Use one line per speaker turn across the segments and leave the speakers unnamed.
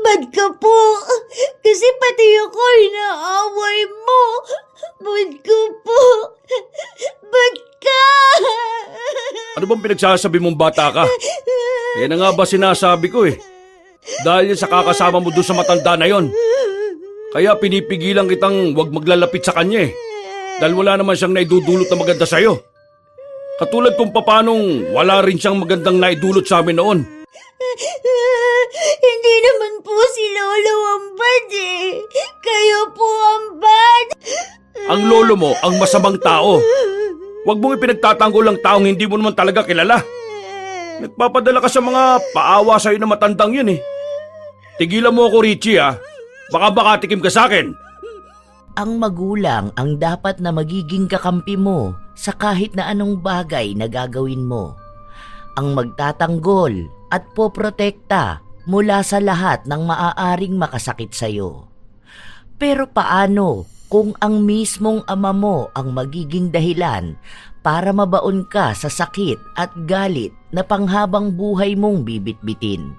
Bad ka po. Kasi pati ako inaaway mo. Bad ka po. Bad ka.
Ano bang pinagsasabi mong bata ka? Yan na nga ba sinasabi ko eh. Dahil sa kakasama mo doon sa matanda na yon. Kaya pinipigilan kitang wag maglalapit sa kanya eh. Dahil wala naman siyang naidudulot na maganda sa'yo. Katulad kung papanong wala rin siyang magandang naidulot sa amin noon.
Hindi naman po si Lolo ang bad eh. Kayo po ang bad.
Ang lolo mo ang masamang tao. Huwag mong ipinagtatanggol ang taong hindi mo naman talaga kilala. Nagpapadala ka sa mga paawa sa'yo na matandang yun eh. Tigilan mo ako, Richie ah. Baka makatikim ka sa akin.
Ang magulang ang dapat na magiging kakampi mo sa kahit na anong bagay na gagawin mo. Ang magtatanggol at poprotekta mula sa lahat ng maaaring makasakit sa'yo. Pero paano kung ang mismong ama mo ang magiging dahilan para mabaon ka sa sakit at galit na panghabang buhay mong bibitbitin?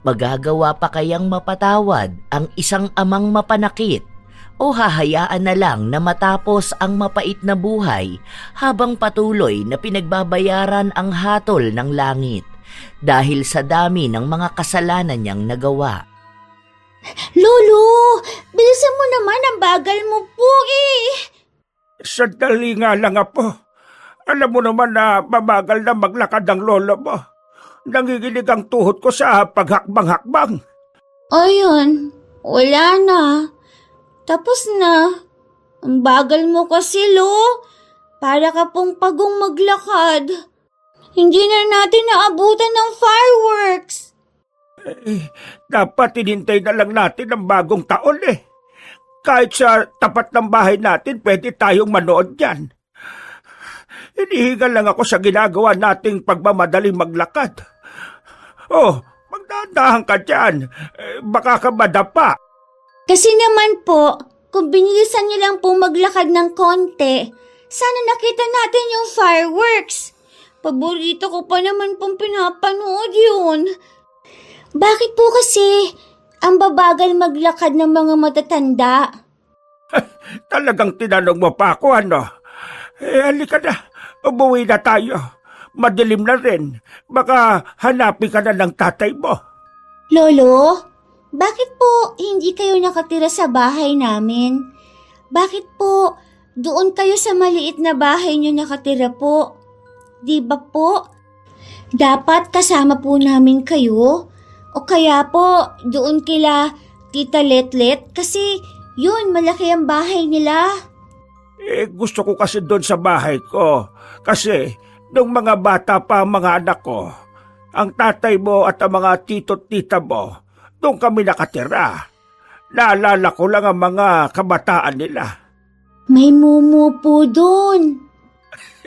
Magagawa pa kayang mapatawad ang isang amang mapanakit o hahayaan na lang na matapos ang mapait na buhay habang patuloy na pinagbabayaran ang hatol ng langit dahil sa dami ng mga kasalanan niyang nagawa?
Lolo, bilisan mo naman, ang bagal mo po eh.
Sandali nga lang, Apo. Alam mo naman na mabagal na maglakad ang lolo mo. Nanginginig ang tuhod ko sa paghakbang-hakbang.
Ayun, wala na. Tapos na. Ang bagal mo kasi, Lo. Para ka pong pagong maglakad. Hindi na natin naabutan ng fireworks.
Dapat inintay na lang natin ang bagong taon eh. Kahit sa tapat ng bahay natin, pwede tayong manood yan. Hinihingal lang ako sa ginagawa nating pagmamadaling maglakad. Oh, magdahan ka dyan. Baka ka madapa.
Kasi naman po, kung binilisan niyo lang po maglakad ng konti, sana nakita natin yung fireworks. Paborito ko pa naman pong pinapanood yun. Bakit po kasi ang babagal maglakad ng mga matatanda?
Talagang tinanong mo pa ako, ano? Halika na. Umuwi na tayo. Madilim na rin. Baka hanapin ka na ng tatay mo.
Lolo, bakit po hindi kayo nakatira sa bahay namin? Bakit po doon kayo sa maliit na bahay niyo nakatira po? Di ba po? Dapat kasama po namin kayo. O kaya po doon kila Tita Letlet kasi yun, malaki ang bahay nila.
Gusto ko kasi doon sa bahay ko. Kasi nung mga bata pa ang mga anak ko, ang tatay mo at ang mga tito at tita mo, doon kami nakatira. Naalala ko lang ang mga kabataan nila.
May mumu po doon.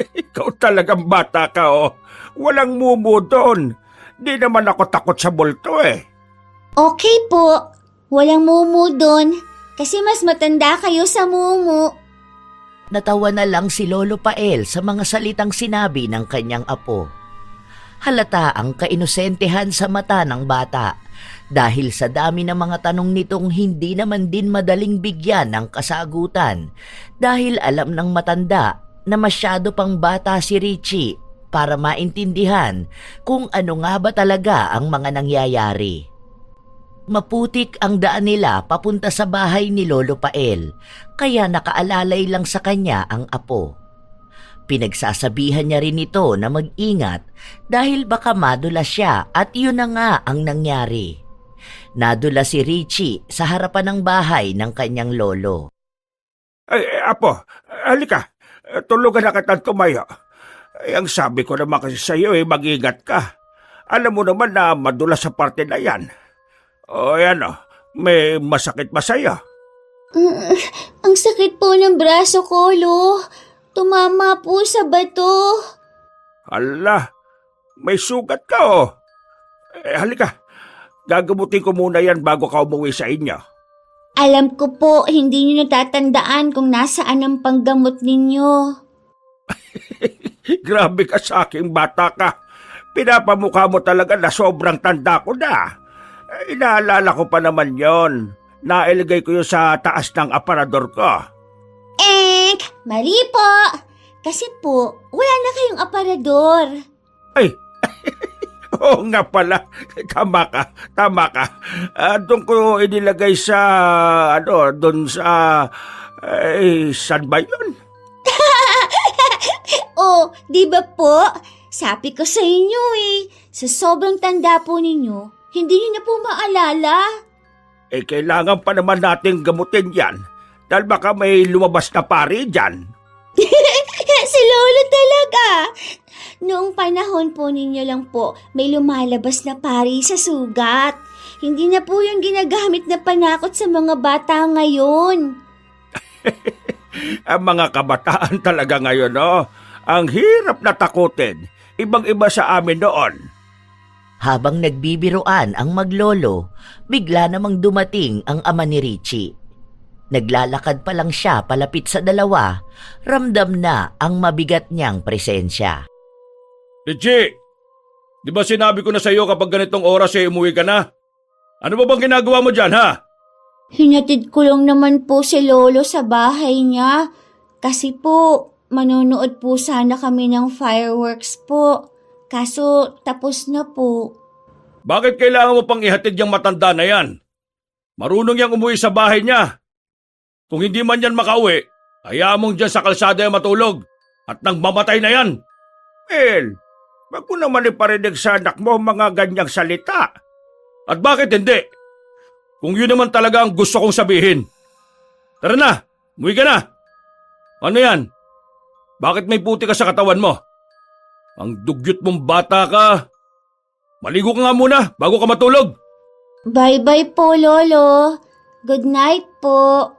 Ikaw talagang bata ka, oh. Walang mumu doon. Di naman ako takot sa multo eh.
Okay po, walang mumu doon kasi mas matanda kayo sa mumu.
Natawa na lang si Lolo Pael sa mga salitang sinabi ng kanyang apo. Halata ang kainosentehan sa mata ng bata dahil sa dami ng mga tanong nitong hindi naman din madaling bigyan ng kasagutan dahil alam ng matanda na masyado pang bata si Richie para maintindihan kung ano nga ba talaga ang mga nangyayari. Maputik ang daan nila papunta sa bahay ni Lolo Pael, kaya nakaalalay lang sa kanya ang apo. Pinagsasabihan niya rin ito na mag-ingat dahil baka madula siya at yun na nga ang nangyari. Nadula si Richie sa harapan ng bahay ng kanyang lolo.
Ay, Apo, halika. Tulugan na kitang tumayo. Ang sabi ko naman kasi sa iyo, mag-ingat ka. Alam mo naman na madula sa parte na yan. O yan o, may masakit ba sa'yo?
Ang sakit po ng braso ko, Lo. Tumama po sa bato.
Hala, may sugat ka o. Halika, gagamutin ko muna yan bago ka umuwi sa inyo.
Alam ko po, hindi niyo natatandaan kung nasaan ang panggamot ninyo.
Grabe ka sa aking bata ka. Pinapamukha mo talaga na sobrang tanda ko na. Inaalala ko pa naman yon. Nailagay ko yun sa taas ng aparador ko.
Mali po. Kasi po, wala na kayong aparador.
Ay, oo nga pala. Tama ka. Doon ko inilagay sa, doon sa, saan ba yun?
Oh, di ba po? Sabi ko sa inyo sa sobrang tanda po ninyo, hindi niyo na po maalala.
Kailangan pa naman nating gamutin yan. Dahil baka may lumabas na pari dyan.
Si Lolo talaga. Noong panahon po ninyo lang po, may lumalabas na pari sa sugat. Hindi na po yung ginagamit na panakot sa mga bata ngayon.
Ang mga kabataan talaga ngayon, ang hirap na takutin. Ibang-iba sa amin noon.
Habang nagbibiruan ang maglolo, bigla namang dumating ang ama ni Richie. Naglalakad pa lang siya palapit sa dalawa, ramdam na ang mabigat niyang presensya.
Richie, di ba sinabi ko na sa iyo kapag ganitong oras umuwi ka na? Ano ba bang ginagawa mo dyan, ha?
Hinatid ko lang naman po si Lolo sa bahay niya. Kasi po, manonood po sana kami ng fireworks po. Kaso, tapos na po.
Bakit kailangan mo pang ihatid yung matanda na yan? Marunong yang umuwi sa bahay niya. Kung hindi man yan makauwi, hayaan mong dyan sa kalsada yung matulog. At nang mamatay na yan.
Well, wag mo naman iparinig sa anak mo mga ganyang salita.
At bakit hindi? Kung yun naman talaga ang gusto kong sabihin. Tara na, umuwi ka na. Ano yan? Bakit may puti ka sa katawan mo? Ang dugyot mong bata ka. Maligo ka nga muna bago ka matulog.
Bye-bye po, Lolo. Good night po.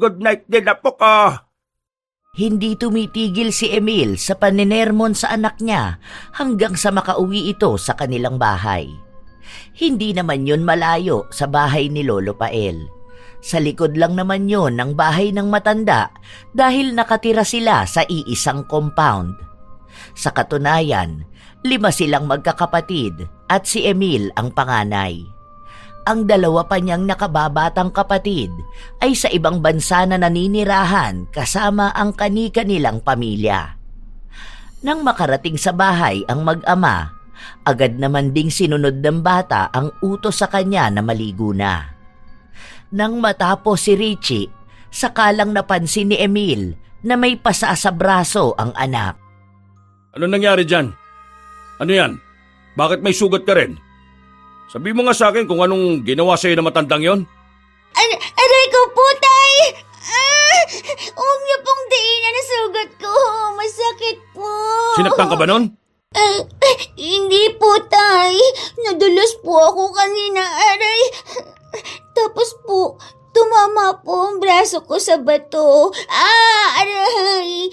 Good night din na po ka.
Hindi tumitigil si Emil sa paninermon sa anak niya hanggang sa makauwi ito sa kanilang bahay. Hindi naman yun malayo sa bahay ni Lolo Pael. Sa likod lang naman yun ng bahay ng matanda dahil nakatira sila sa iisang compound. Sa katunayan, 5 silang magkakapatid at si Emil ang panganay. Ang 2 pa niyang nakababatang kapatid ay sa ibang bansa na naninirahan kasama ang kani-kanilang pamilya. Nang makarating sa bahay ang mag-ama, agad naman ding sinunod ng bata ang utos sa kanya na maligo na. Nang matapos si Richie, sakalang napansin ni Emil na may pasa sa braso ang anak.
Ano nangyari dyan? Ano yan? Bakit may sugat ka rin? Sabi mo nga sa akin kung anong ginawa sa'yo na matandang yon.
Aray ko po, tay! Huwag niyo pong diinan na sugat ko. Masakit po.
Sinaktan ka ba nun?
Hindi po, tay. Nadulas po ako kanina, aray. Tapos po, tumama po ang braso ko sa bato. Aray!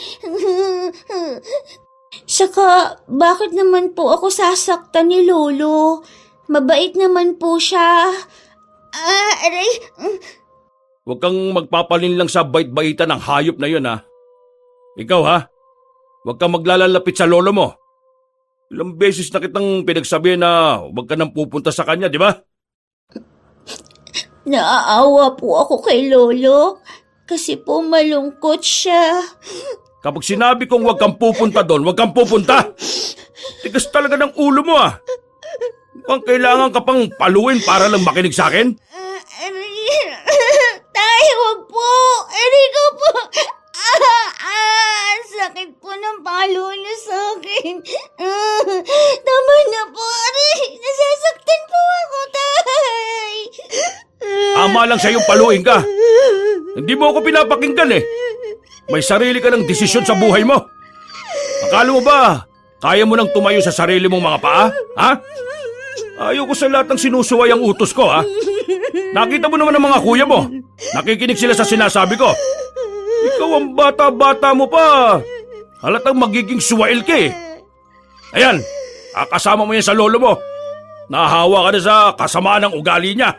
Saka, bakit naman po ako sasaktan ni Lolo? Mabait naman po siya. Aray!
Huwag kang magpapalin lang sa bait-baitan ng hayop na yun, ha? Ikaw, ha? Huwag kang maglalalapit sa lolo mo. Ilang beses na kitang pinagsabihan na huwag ka nang pupunta sa kanya, di ba?
Naaawa po ako kay Lolo kasi po malungkot siya.
Kapag sinabi kong huwag kang pupunta doon, huwag kang pupunta. Tigas talaga ng ulo mo, ah. Mukhang kailangan ka pang paluin para lang makinig sa akin.
Tay, huwag po. Aray ko po. Ang sakit po ng palo niyo sa akin. Tama na po, aray. Nasasaktan po ako, tay.
Tama lang sa'yong paluin ka. Hindi mo ako pinapakinggan eh. May sarili ka ng desisyon sa buhay mo. Akala mo ba, kaya mo nang tumayo sa sarili mong mga paa? Ha? Ayoko sa lahat ng sinusuway ang utos ko, ha? Nakita mo naman ang mga kuya mo. Nakikinig sila sa sinasabi ko. Ikaw ang bata-bata mo pa. Halatang magiging suwail ka eh. Ayan, kasama mo yan sa lolo mo. Nahahawa ka na sa kasamaan ng ugali niya.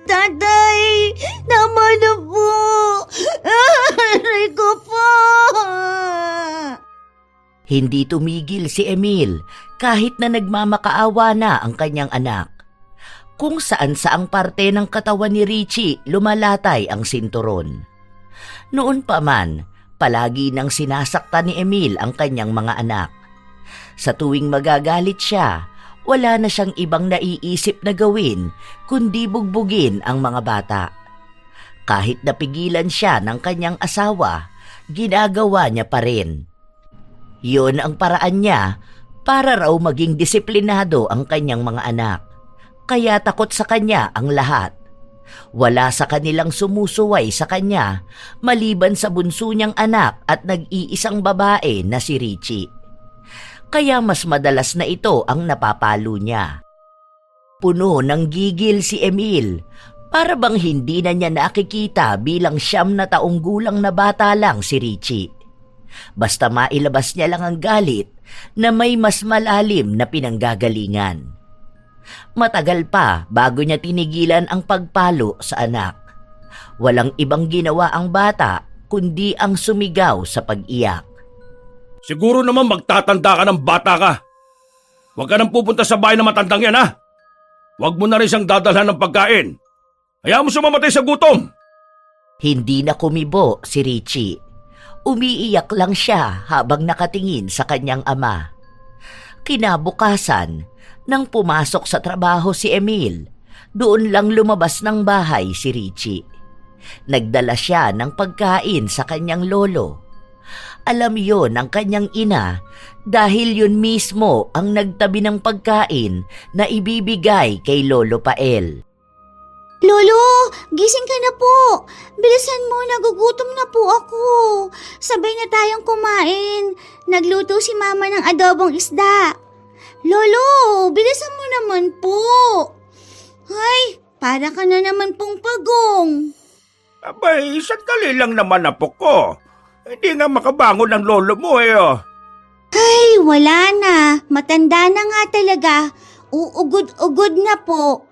Tatay, tama na po. Aray ko po.
Hindi tumigil si Emil kahit na nagmamakaawa na ang kanyang anak. kung saan-saang parte ng katawan ni Richie lumalatay ang sinturon. Noon pa man, palagi nang sinasaktan ni Emil ang kanyang mga anak. Sa tuwing magagalit siya, wala na siyang ibang naiisip na gawin kundi bugbugin ang mga bata. Kahit napigilan siya ng kanyang asawa, ginagawa niya pa rin. Yun ang paraan niya para raw maging disiplinado ang kanyang mga anak. Kaya takot sa kanya ang lahat. Wala sa kanilang sumusuway sa kanya maliban sa bunso niyang anak at nag-iisang babae na si Richie. Kaya mas madalas na ito ang napapalo niya. Puno ng gigil si Emil, para bang hindi na niya nakikita bilang 9 na taong gulang na bata lang si Richie. Basta mailabas niya lang ang galit na may mas malalim na pinanggagalingan. Matagal pa bago niya tinigilan ang pagpalo sa anak. Walang ibang ginawa ang bata kundi ang sumigaw sa pag-iyak.
Siguro naman magtatanda ka ng bata ka. Huwag ka nang pupunta sa bahay ng matandang yan, ha? Huwag mo na rin siyang dadalhan ng pagkain. Hayaan mo sumamatay sa gutom.
Hindi na kumibo si Richie. Umiiyak lang siya habang nakatingin sa kanyang ama. Kinabukasan, nang pumasok sa trabaho si Emil, doon lang lumabas ng bahay si Richie. Nagdala siya ng pagkain sa kanyang lolo. Alam yon ng kanyang ina dahil yun mismo ang nagtabi ng pagkain na ibibigay kay Lolo Pael.
Lolo, gising ka na po. Bilisan mo, nagugutom na po ako. Sabay na tayong kumain. Nagluto si Mama ng adobong isda. Lolo, bilisan mo naman po. Ay, para ka na naman pong pagong.
Abay, sandali lang naman apo ko. Hindi nga makabangon ang lolo mo oh.
Ay, wala na. Matanda na nga talaga. Uugod-ugod na po.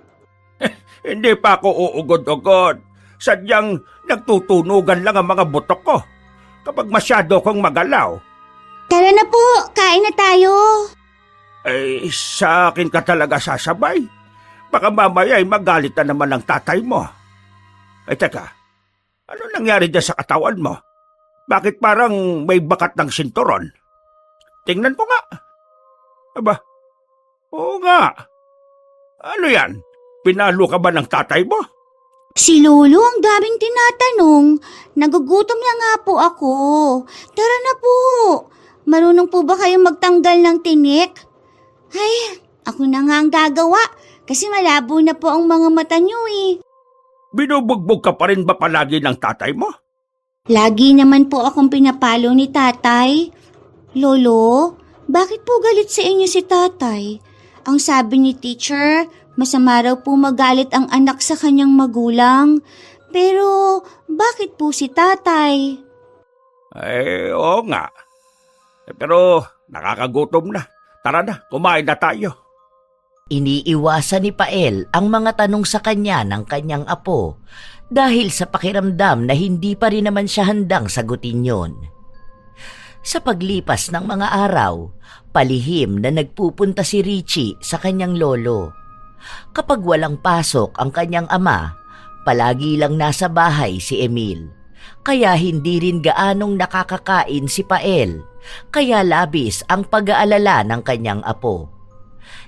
Hindi pa ako uugod-ugod. Sadyang nagtutunugan lang ang mga butok ko kapag masyado kong magalaw.
Tara na po, kain na tayo.
Eh, sa akin ka talaga sasabay. Baka mamaya ay magalit na naman ang tatay mo. Ay, teka. Ano nangyari dyan sa katawan mo? Bakit parang may bakat ng sinturon? Tingnan ko nga. Aba, oo nga. Ano yan? Pinalo ka ba ng tatay mo?
Si Lolo ang daming tinatanong. Nagugutom na nga po ako. Tara na po. Marunong po ba kayong magtanggal ng tinik? Ay, ako na nga ang gagawa kasi malabo na po ang mga mata niyo eh.
Binubugbog ka pa rin ba palagi ng tatay mo?
Lagi naman po akong pinapalo ni tatay. Lolo, bakit po galit sa inyo si tatay? Ang sabi ni teacher, masama raw po magalit ang anak sa kanyang magulang. Pero bakit po si tatay?
Eh, oo nga. Pero nakakagutom na. Tara na, kumain na tayo.
Iniiwasan ni Pael ang mga tanong sa kanya ng kanyang apo dahil sa pakiramdam na hindi pa rin naman siya handang sagutin yon. Sa paglipas ng mga araw, palihim na nagpupunta si Richie sa kanyang lolo. Kapag walang pasok ang kanyang ama, palagi lang nasa bahay si Emil. Kaya hindi rin gaanong nakakakain si Pael, kaya labis ang pag-aalala ng kanyang apo.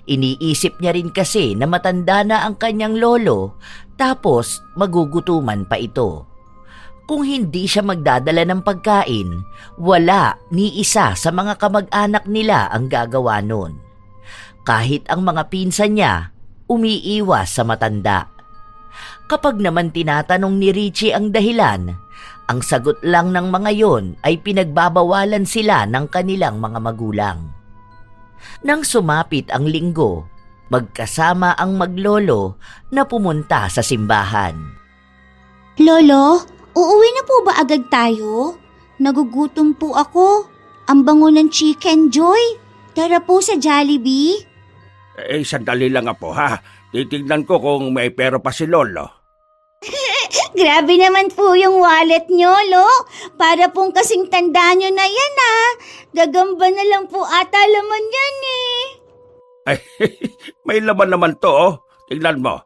Iniisip niya rin kasi na matanda na ang kanyang lolo, tapos magugutuman pa ito. Kung hindi siya magdadala ng pagkain, wala ni isa sa mga kamag-anak nila ang gagawa nun. Kahit ang mga pinsan niya, umiiwas sa matanda. Kapag naman tinatanong ni Richie ang dahilan, ang sagot lang ng mga yon ay pinagbabawalan sila ng kanilang mga magulang. Nang sumapit ang linggo, magkasama ang maglolo na pumunta sa simbahan.
Lolo, uuwi na po ba agad tayo? Nagugutom po ako. Ang bango ng Chicken Joy. Tara po sa Jollibee.
Eh, sandali lang apo ha. Titignan ko kung may pera pa si lolo.
Grabe naman po yung wallet nyo, Lo. Para pong kasing tanda nyo na yan, ah. Gagamba na lang po ata laman yan, eh.
Ay, may laman naman to oh. tingnan mo,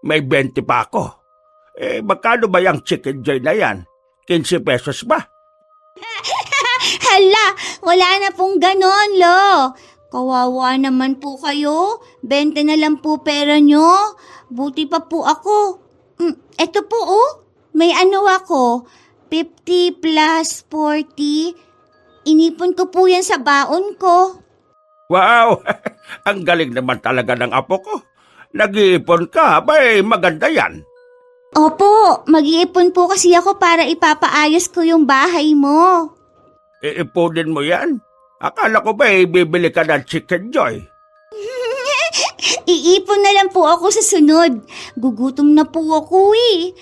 may 20 pa ako. Magkano ba yung chicken joy na yan? 15 pesos ba?
Hala, wala na pong ganon, Lo. Kawawa naman po kayo. 20 na lang po pera nyo. Buti pa po ako. Eto po, oh. May ano ako. 50 plus 40. Inipon ko po yan sa baon ko.
Wow! Ang galing naman talaga ng apo ko. Nag-iipon ka, maganda yan.
Opo, mag-iipon po kasi ako para ipapaayos ko yung bahay mo.
Iipunin mo yan? Akala ko bibili ka ng chicken joy?
Iipon na lang po ako sa sunod. Gugutom na po ako eh.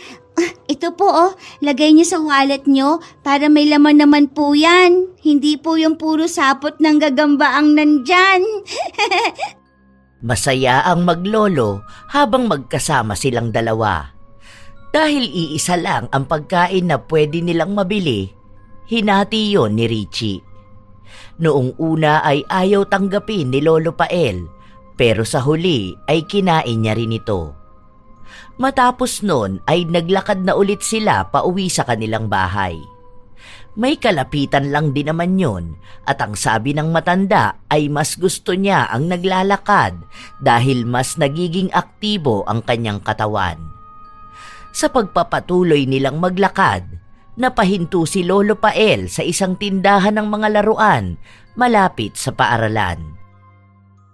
Ito po lagay niyo sa wallet niyo para may laman naman po yan. Hindi po yung puro sapot ng gagamba ang nandyan.
Masaya ang maglolo habang magkasama silang dalawa. Dahil iisa lang ang pagkain na pwede nilang mabili, hinati yon ni Richie. Noong una ay ayaw tanggapin ni Lolo Pael, pero sa huli ay kinain niya rin ito. Matapos nun ay naglakad na ulit sila pauwi sa kanilang bahay. May kalapitan lang din naman yun at ang sabi ng matanda ay mas gusto niya ang naglalakad dahil mas nagiging aktibo ang kanyang katawan. Sa pagpapatuloy nilang maglakad, napahinto si Lolo Pael sa isang tindahan ng mga laruan malapit sa paaralan.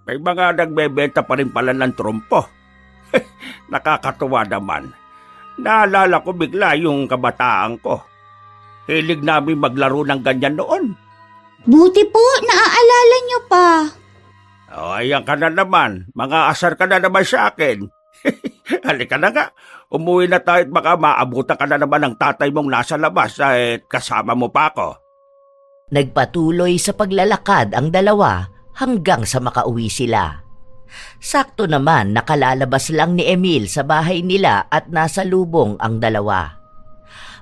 May mga nagbebenta pa rin pala ng trompo. Nakakatuwa naman. Naalala ko bigla yung kabataan ko. Hilig namin maglaro ng ganyan noon.
Buti po, naaalala niyo pa.
Ayan ka na naman. Mga asar ka na naman sa akin. Halika na nga. Umuwi na tayo at baka maabutan ka na naman ng tatay mong nasa labas kasama mo pa ako.
Nagpatuloy sa paglalakad ang dalawa hanggang sa makauwi sila. Sakto naman nakalalabas lang ni Emil sa bahay nila at nasa lubong ang dalawa.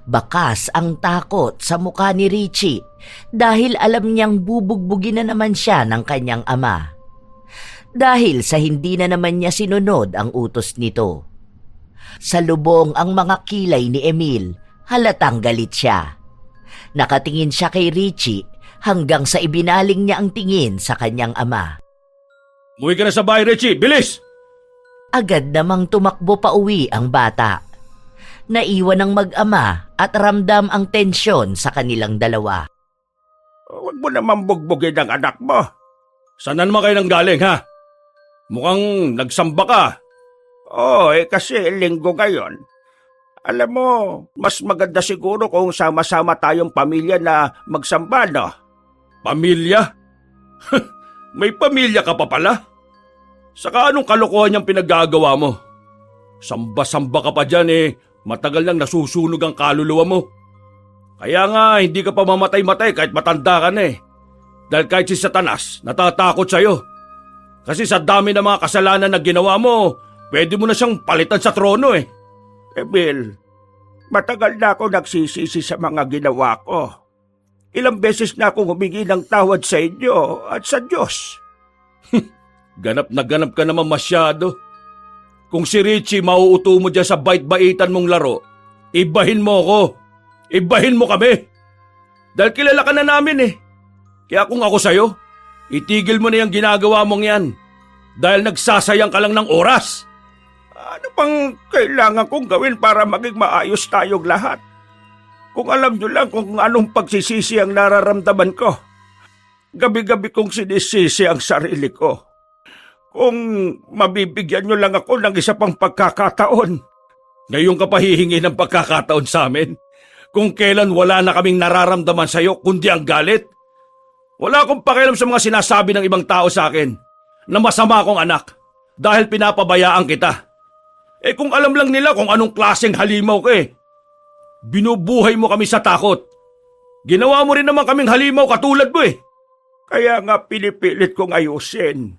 Bakas ang takot sa mukha ni Richie dahil alam niyang bubugbugin na naman siya ng kanyang ama. Dahil sa hindi na naman niya sinunod ang utos nito. Sa lubong ang mga kilay ni Emil, halatang galit siya. Nakatingin siya kay Richie hanggang sa ibinaling niya ang tingin sa kanyang ama.
Umuwi ka na sa bahay, Richie! Bilis!
Agad namang tumakbo pa uwi ang bata. Naiwan ng mag-ama at ramdam ang tensyon sa kanilang dalawa.
Huwag mo naman bugbugin ang anak mo.
Saan na naman kayo nang galing, ha? Mukhang nagsamba ka.
Kasi linggo ngayon. Alam mo, mas maganda siguro kung sama-sama tayong pamilya na magsamba, no?
Pamilya? May pamilya ka pa pala? Saka anong kalokohan niyang pinaggagawa mo? Samba-samba ka pa dyan matagal nang nasusunog ang kaluluwa mo. Kaya nga hindi ka pa mamatay-matay kahit matanda ka na Dahil kahit si Satanas natatakot sa'yo. Kasi sa dami ng mga kasalanan na ginawa mo, pwede mo na siyang palitan sa trono
Bill, matagal na ako nagsisisi sa mga ginawa ko. Ilang beses na akong humingi ng tawad sa inyo at sa Diyos.
Ganap na ganap ka naman masyado. Kung si Richie mauuto mo dyan sa bait-baitan mong laro, ibahin mo ako. Ibahin mo kami. Dahil kilala ka na namin Kaya kung ako sa'yo, itigil mo na yung ginagawa mong yan. Dahil nagsasayang ka lang ng oras.
Ano pang kailangan kong gawin para maging maayos tayong lahat? Kung alam nyo lang kung anong pagsisisi ang nararamdaman ko. Gabi-gabi kong sinisisi ang sarili ko. Kung mabibigyan nyo lang ako ng isa pang pagkakataon.
Ngayon ka pa hihingi ng pagkakataon sa amin? Kung kailan wala na kaming nararamdaman sa'yo kundi ang galit? Wala akong pakialam sa mga sinasabi ng ibang tao sa akin na masama akong anak dahil pinapabayaan kita. Kung alam lang nila kung anong klaseng halimaw ka binubuhay mo kami sa takot. Ginawa mo rin naman kaming halimaw katulad mo
Kaya nga pinipilit kong ayusin.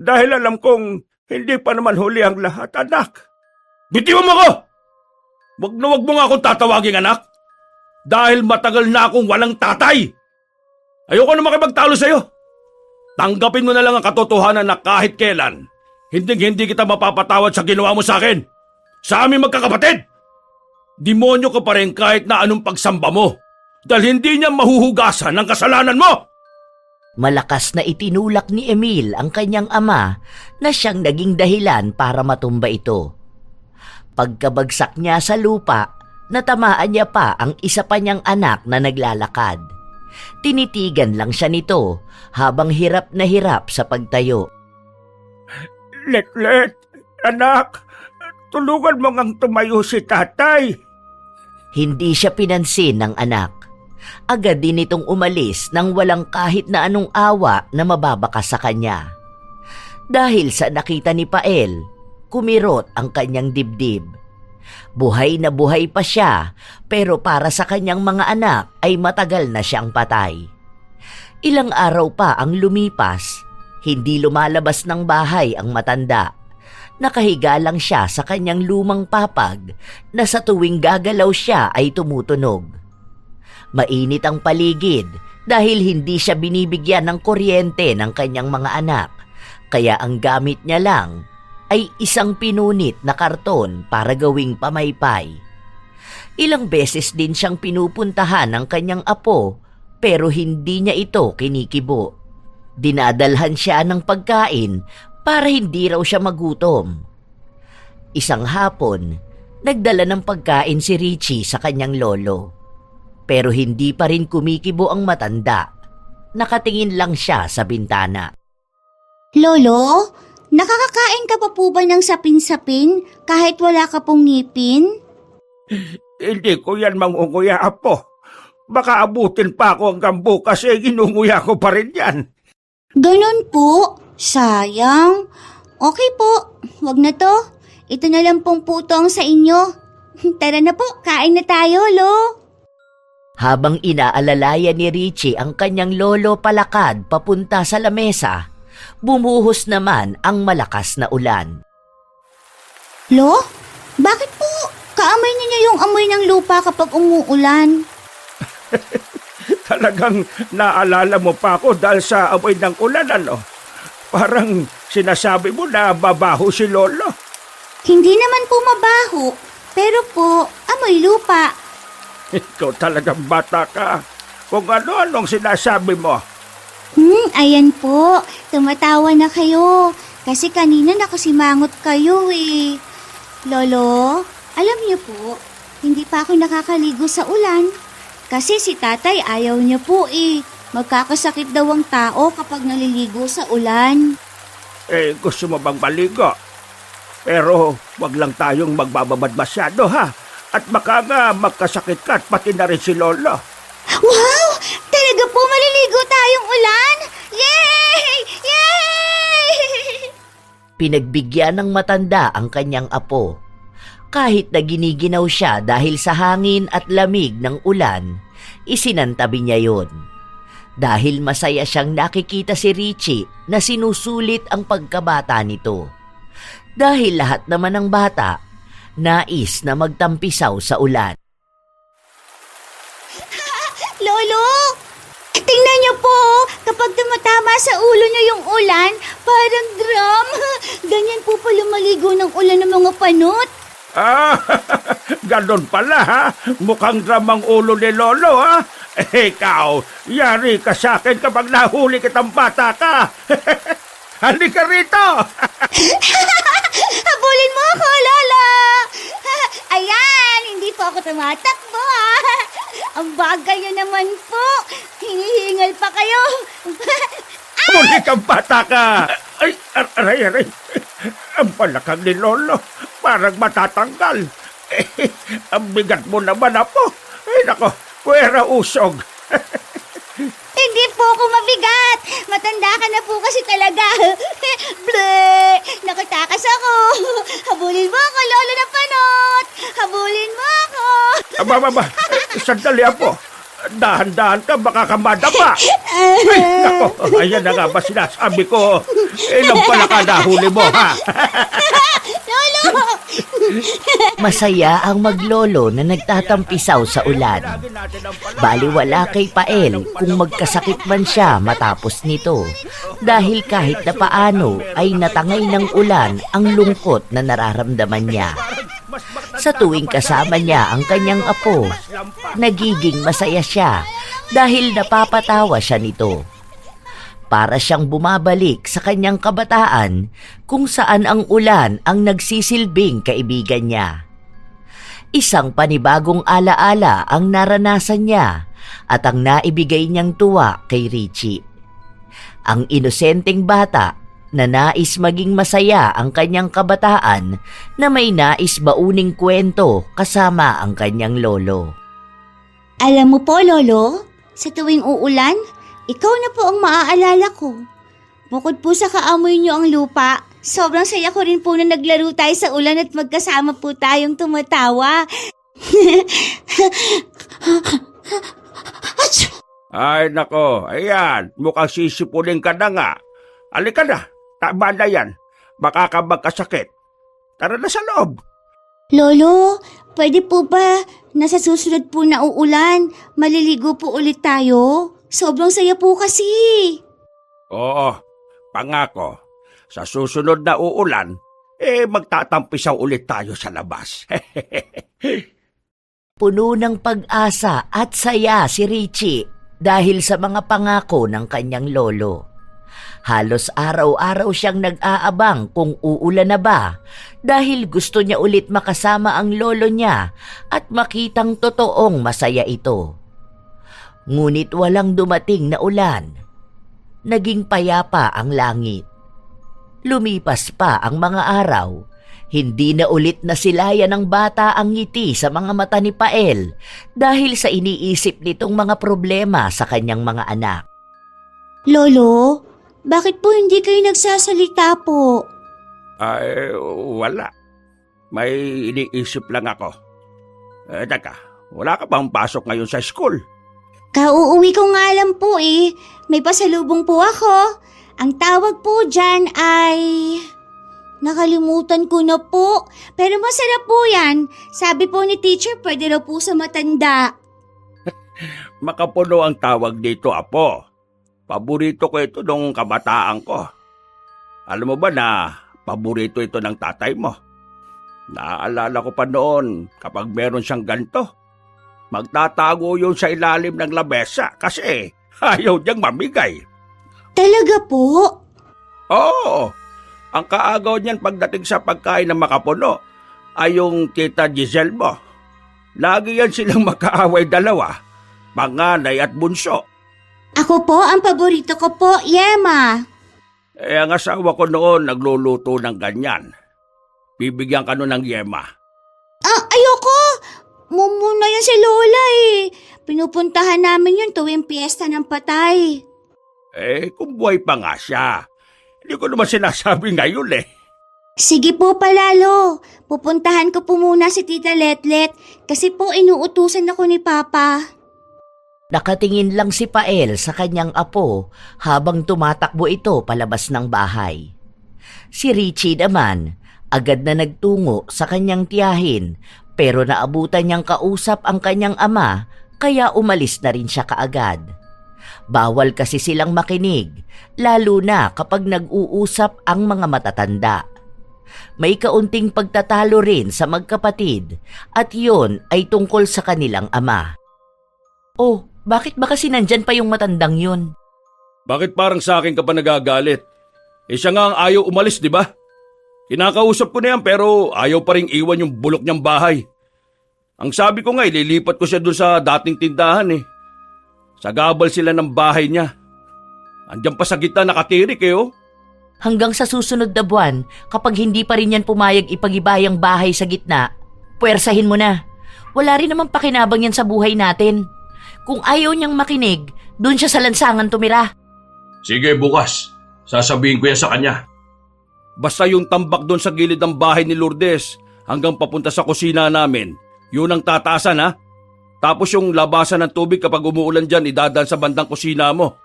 Dahil alam kong hindi pa naman huli ang lahat, anak.
Bitiwan mo ko! Wag mo nga akong tatawaging anak. Dahil matagal na akong walang tatay. Ayoko na makipagtalo sa'yo. Tanggapin mo na lang ang katotohanan na kahit kailan, Hindi kita mapapatawad sa ginawa mo sa akin. Sa aming magkakapatid. Demonyo ka pa rin kahit na anong pagsamba mo. Dahil hindi niya mahuhugasan ang kasalanan mo.
Malakas na itinulak ni Emil ang kanyang ama na siyang naging dahilan para matumba ito. Pagkabagsak niya sa lupa, natamaan niya pa ang isa pa niyang anak na naglalakad. Tinitigan lang siya nito habang hirap na hirap sa pagtayo.
Letlet, anak, tulungan mo ngang tumayo si tatay.
Hindi siya pinansin ng anak. Agad din itong umalis nang walang kahit na anong awa na mababakas sa kanya. Dahil sa nakita ni Pael, kumirot ang kanyang dibdib. Buhay na buhay pa siya, pero para sa kanyang mga anak ay matagal na siyang patay. Ilang araw pa ang lumipas, hindi lumalabas ng bahay ang matanda. Nakahiga lang siya sa kanyang lumang papag na sa tuwing gagalaw siya ay tumutunog. Mainit ang paligid dahil hindi siya binibigyan ng kuryente ng kanyang mga anak, kaya ang gamit niya lang ay isang pinunit na karton para gawing pamaypay. Ilang beses din siyang pinupuntahan ng kanyang apo pero hindi niya ito kinikibo. Dinadalhan siya ng pagkain para hindi raw siya magutom. Isang hapon, nagdala ng pagkain si Richie sa kanyang lolo. Pero hindi pa rin kumikibo ang matanda. Nakatingin lang siya sa bintana.
Lolo, nakakakain ka pa po ba ng sapin-sapin kahit wala ka pong ngipin?
Hindi ko yan mangunguya, apo. Baka abutin pa ako hanggang bukas ginunguya ko pa rin yan.
Ganon po? Sayang. Okay po, wag na to. Ito na lang pong puto ang sa inyo. Tara na po, kain na tayo, lo.
Habang inaalalayan ni Richie ang kanyang lolo palakad papunta sa lamesa, bumuhos naman ang malakas na ulan.
Lo, bakit po kaamoy ninyo yung amoy ng lupa kapag umuulan?
Talagang naalala mo pa ako dahil sa amoy ng ulan, ano? Parang sinasabi mo na babaho si Lolo.
Hindi naman po mabaho, pero po amoy lupa.
Ikaw talagang bata ka. Kung ano-anong sinasabi mo.
Ayan po, tumatawa na kayo. Kasi kanina nakasimangot kayo eh. Lolo, alam niyo po, hindi pa ako nakakaligo sa ulan. Kasi si tatay ayaw niya po eh. Magkakasakit daw ang tao kapag naliligo sa ulan.
Gusto mo bang maligo? Pero wag lang tayong magbababad masyado, ha? At baka nga magkasakit ka at pati na rin si Lolo.
Wow! Talaga po maliligo tayong ulan? Yay! Yay!
Pinagbigyan ng matanda ang kanyang apo. Kahit na giniginaw siya dahil sa hangin at lamig ng ulan, isinantabi niya yon. Dahil masaya siyang nakikita si Richie na sinusulit ang pagkabata nito. Dahil lahat naman ng bata, nais na magtampisaw sa ulan.
Lolo! Tingnan niyo po, kapag tumatama sa ulo niyo yung ulan, parang drum. Ganyan po pala maligo ng ulan ng mga panot.
Ganon pala, ha? Mukhang dramang ulo ni Lolo, ha? Ikaw, yari ka sa akin kapag nahuli kitang bata ka. Halika rito!
Habulin mo ako, Lola! Ayan, hindi po ako tumatakbo, ha? Ang bagay niyo naman po. Hinihingal pa kayo.
Huli kang bata ka! Ay, aray. Ang palakang ni Lolo, parang matatanggal. Ang bigat mo naman, apo. Ay, nako, puwera usog.
Hindi po ako mabigat. Matanda ka na po kasi talaga. Bleh! Nakatakas ako. Habulin mo ako, Lolo na panot. Habulin mo ako.
Aba, sandali, apo. Dahan-dahan ka, baka ka madapa. Ay, nako, ayan na nga ba sinasabi ko. Ilang pala ka nahuli mo, ha?
Lolo!
Masaya ang maglolo na nagtatampisaw sa ulan. Baliwala kay Pael kung magkasakit man siya matapos nito, dahil kahit na paano ay natangay ng ulan ang lungkot na nararamdaman niya. Sa tuwing kasama niya ang kanyang apo, nagiging masaya siya dahil napapatawa siya nito. Para siyang bumabalik sa kanyang kabataan kung saan ang ulan ang nagsisilbing kaibigan niya. Isang panibagong alaala ang naranasan niya at ang naibigay niyang tuwa kay Richie. Ang inosenteng bata na nais maging masaya ang kanyang kabataan na may nais bauning kwento kasama ang kanyang lolo.
Alam mo po, Lolo, sa tuwing uulan, ikaw na po ang maaalala ko. Bukod po sa kaamoy niyo ang lupa, sobrang saya ko rin po na naglaro tayo sa ulan at magkasama po tayong tumatawa.
Ay nako, ayan, mukhang sisipunin ka na nga. Halika na, tama na yan. Baka ka magkasakit. Tara na sa loob.
Lolo, pwede po ba na sa susunod po na uulan, maliligo po ulit tayo? Sobrang saya po kasi.
Oo, pangako. Sa susunod na uulan, magtatampisaw ulit tayo sa labas.
Puno ng pag-asa at saya si Richie dahil sa mga pangako ng kanyang lolo. Halos araw-araw siyang nag-aabang kung uulan na ba dahil gusto niya ulit makasama ang lolo niya at makitang totoong masaya ito. Ngunit walang dumating na ulan. Naging payapa ang langit. Lumipas pa ang mga araw. Hindi na ulit nasilayan ng bata ang ngiti sa mga mata ni Pael dahil sa iniisip nitong mga problema sa kanyang mga anak.
Lolo, bakit po hindi kayo nagsasalita po?
Ay, wala. May iniisip lang ako. Teka, wala ka bang pasok ngayon sa school?
Kauuwi ko nga lang po eh. May pasalubong po ako. Ang tawag po dyan ay... Nakalimutan ko na po. Pero masarap po yan. Sabi po ni teacher, pwede raw po sa matanda.
Makapuno ang tawag dito, apo. Paborito ko ito nung kabataan ko. Alam mo ba na paborito ito ng tatay mo? Naaalala ko pa noon kapag meron siyang ganito. Magtatago yun sa ilalim ng labesa kasi ayaw niyang mamigay.
Talaga po?
Oo, ang kaagaw niyan pagdating sa pagkain ng makapuno ay yung tita Giselle mo. Lagi yan silang makaaway dalawa, panganay at bunso.
Ako po, ang paborito ko po, Yema.
Ang asawa ko noon nagluluto ng ganyan. Bibigyan ka nun ng yema.
Ayoko! Mumuna yan si Lola eh. Pinupuntahan namin yun tuwing piyesta ng patay.
Kung buhay pa nga siya. Hindi ko naman sinasabi ngayon eh.
Sige po palalo. Pupuntahan ko po muna si Tita Letlet kasi po inuutusan ako ni Papa.
Nakatingin lang si Pael sa kanyang apo habang tumatakbo ito palabas ng bahay. Si Richie naman, agad na nagtungo sa kanyang tiyahin pero naabutan niyang kausap ang kanyang ama kaya umalis na rin siya kaagad. Bawal kasi silang makinig, lalo na kapag nag-uusap ang mga matatanda. May kaunting pagtatalo rin sa magkapatid at yun ay tungkol sa kanilang ama. Oh, bakit ba kasi nandyan pa yung matandang yun?
Bakit parang sa akin ka pa nagagalit? Siya nga ang ayaw umalis, di ba? Kinakausap ko na yan pero ayaw pa rin iwan yung bulok niyang bahay. Ang sabi ko nga, ililipat ko siya dun sa dating tindahan eh. Sa gabal sila ng bahay niya. Andiyan pa sa gitna nakatirik eh oh.
Hanggang sa susunod na buwan, kapag hindi pa rin yan pumayag ipagibayang bahay sa gitna, puwersahin mo na. Wala rin naman pakinabang yan sa buhay natin. Kung ayaw niyang makinig, dun siya sa lansangan tumira.
Sige bukas, sasabihin ko yan sa kanya. Basta yung tambak doon sa gilid ng bahay ni Lourdes hanggang papunta sa kusina namin, yun ang tataasan ha. Tapos yung labasan ng tubig kapag umuulan dyan, idadaan sa bandang kusina mo.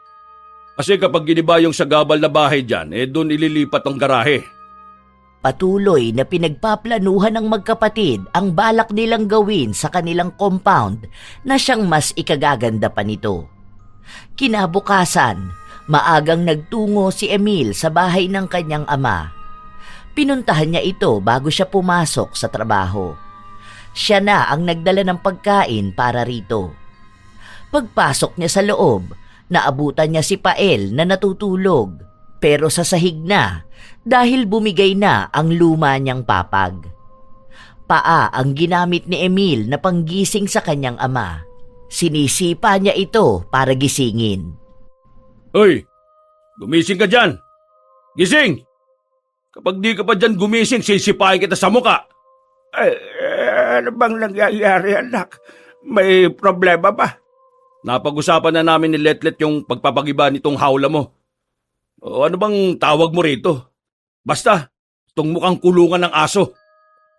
Kasi kapag giniba yung sagabal na bahay dyan, doon ililipat ang garahe.
Patuloy na pinagpaplanuhan ng magkapatid ang balak nilang gawin sa kanilang compound na siyang mas ikagaganda pa nito. Kinabukasan, maagang nagtungo si Emil sa bahay ng kanyang ama. Pinuntahan niya ito bago siya pumasok sa trabaho. Siya na ang nagdala ng pagkain para rito. Pagpasok niya sa loob, naabutan niya si Pael na natutulog, pero sa sahig na dahil bumigay na ang luma niyang papag. Paa ang ginamit ni Emil na panggising sa kanyang ama. Sinisipa niya ito para gisingin.
Hoy, gumising ka dyan. Gising! Kapag di ka pa dyan gumising, sisipahin kita sa muka.
Ano bang nangyayari, anak? May problema ba?
Napag-usapan na namin ni Letlet yung pagpapagiba nitong hawla mo. O ano bang tawag mo rito? Basta, itong mukhang kulungan ng aso.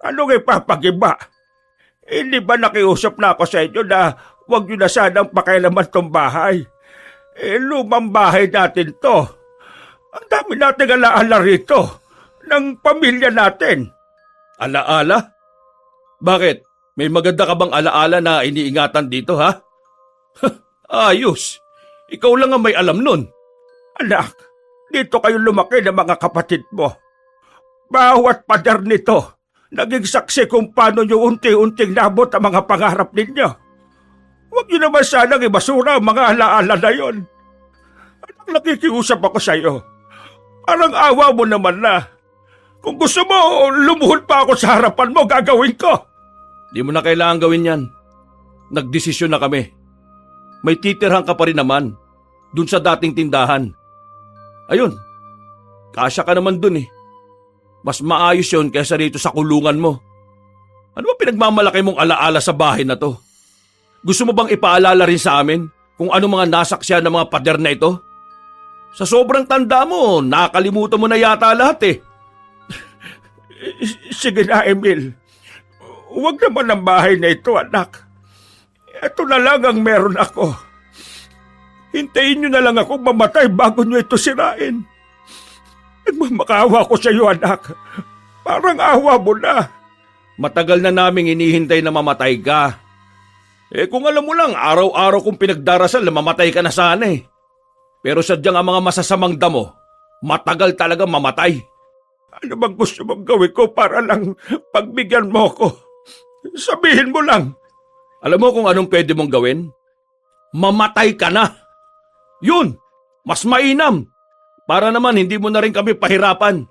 Anong ipapagiba? Hindi ba nakiusap na ako sa inyo na huwag nyo na sanang pakialaman tong bahay? Lumang bahay natin to. Ang dami nating alaala rito ng pamilya natin.
Alaala? Bakit? May maganda ka bang alaala na iniingatan dito, ha? Ayos. Ikaw lang ang may alam nun.
Anak, dito kayo lumaki ng mga kapatid mo. Bawat pader nito, naging saksi kung paano nyo unti-unting nabot ang mga pangarap ninyo. Huwag nyo naman sanang ibasura ang mga alaala na yon. Anak, nakikiusap ako sa iyo. Parang awa mo naman na. Kung gusto mo, lumuhod pa ako sa harapan mo, gagawin ko.
Di mo na kailangan gawin yan. Nagdesisyon na kami. May titirhan ka pa rin naman dun sa dating tindahan. Ayun, kasya ka naman dun eh. Mas maayos yun kaysa rito sa kulungan mo. Ano ba pinagmamalaki mong alaala sa bahay na to? Gusto mo bang ipaalala rin sa amin kung ano mga nasaksyan ng mga pader na ito? Sa sobrang tanda mo, nakakalimutan mo na yata lahat eh.
Sige na, Emil. Huwag naman ang bahay na ito, anak. Ito na lang ang meron ako. Hintayin nyo na lang ako mamatay bago nyo ito sirain. Nagmamakaawa ko sa iyo, anak. Parang awa mo na.
Matagal na naming inihintay na mamatay ka. Kung alam mo lang, araw-araw kong pinagdarasal na mamatay ka na sana eh. Pero sadyang ang mga masasamang damo, matagal talaga mamatay.
Ano bang gusto mong gawin ko para lang pagbigyan mo ko? Sabihin mo lang.
Alam mo kung anong pwede mong gawin? Mamatay ka na. Yun, mas mainam. Para naman hindi mo na rin kami pahirapan.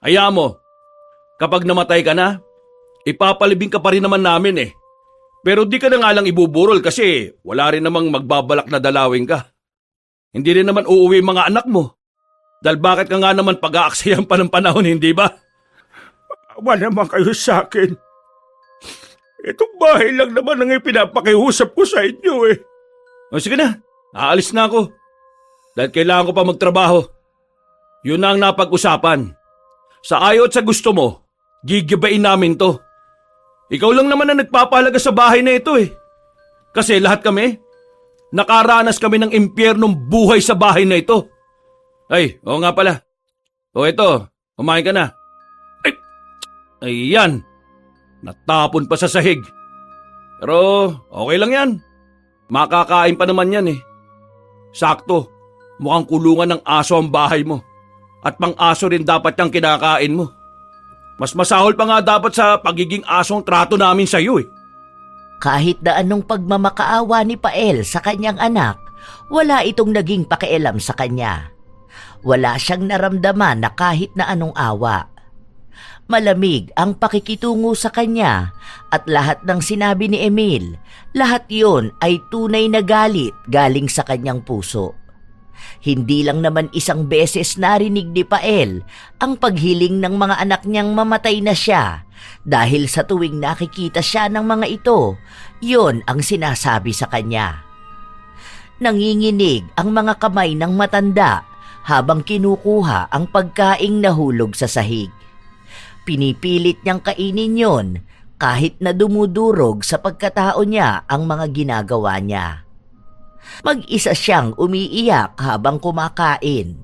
Hayaan mo, kapag namatay ka na, ipapalibing ka pa rin naman namin eh. Pero di ka na nga lang ibuburol kasi wala rin namang magbabalak na dalawin ka. Hindi rin naman uuwi mga anak mo. Dahil bakit ka nga naman pag-aaksayan pa ng panahon, hindi ba?
Awa naman kayo sa akin. Itong bahay lang naman ang ipinapakiusap ko sa inyo eh.
O sige na, aalis na ako. Dahil kailangan ko pa magtrabaho. Yun na ang napag-usapan. Sa ayaw at sa gusto mo, gigibain namin to. Ikaw lang naman ang nagpapahalaga sa bahay na ito eh. Kasi lahat kami, nakaranas kami ng impyernong buhay sa bahay na ito. Ay, oo nga pala. O ito, kumain ka na. Ay, ayan. Natapon pa sa sahig. Pero okay lang yan. Makakain pa naman yan eh. Sakto, mukhang kulungan ng aso ang bahay mo. At pang-aso rin dapat yung kinakain mo. Mas masahol pa nga dapat sa pagiging asong trato namin sa iyo eh.
Kahit na anong pagmamakaawa ni Pael sa kanyang anak, wala itong naging pakialam sa kanya. Wala siyang naramdaman na kahit na anong awa. Malamig ang pakikitungo sa kanya at lahat ng sinabi ni Emil, lahat yon ay tunay na galit galing sa kanyang puso. Hindi lang naman isang beses narinig ni Pael ang paghiling ng mga anak niyang mamatay na siya dahil sa tuwing nakikita siya ng mga ito, yon ang sinasabi sa kanya. Nanginginig ang mga kamay ng matanda habang kinukuha ang pagkaing nahulog sa sahig. Pinipilit niyang kainin yon kahit na dumudurog sa pagkatao niya ang mga ginagawa niya. Mag-isa siyang umiiyak habang kumakain.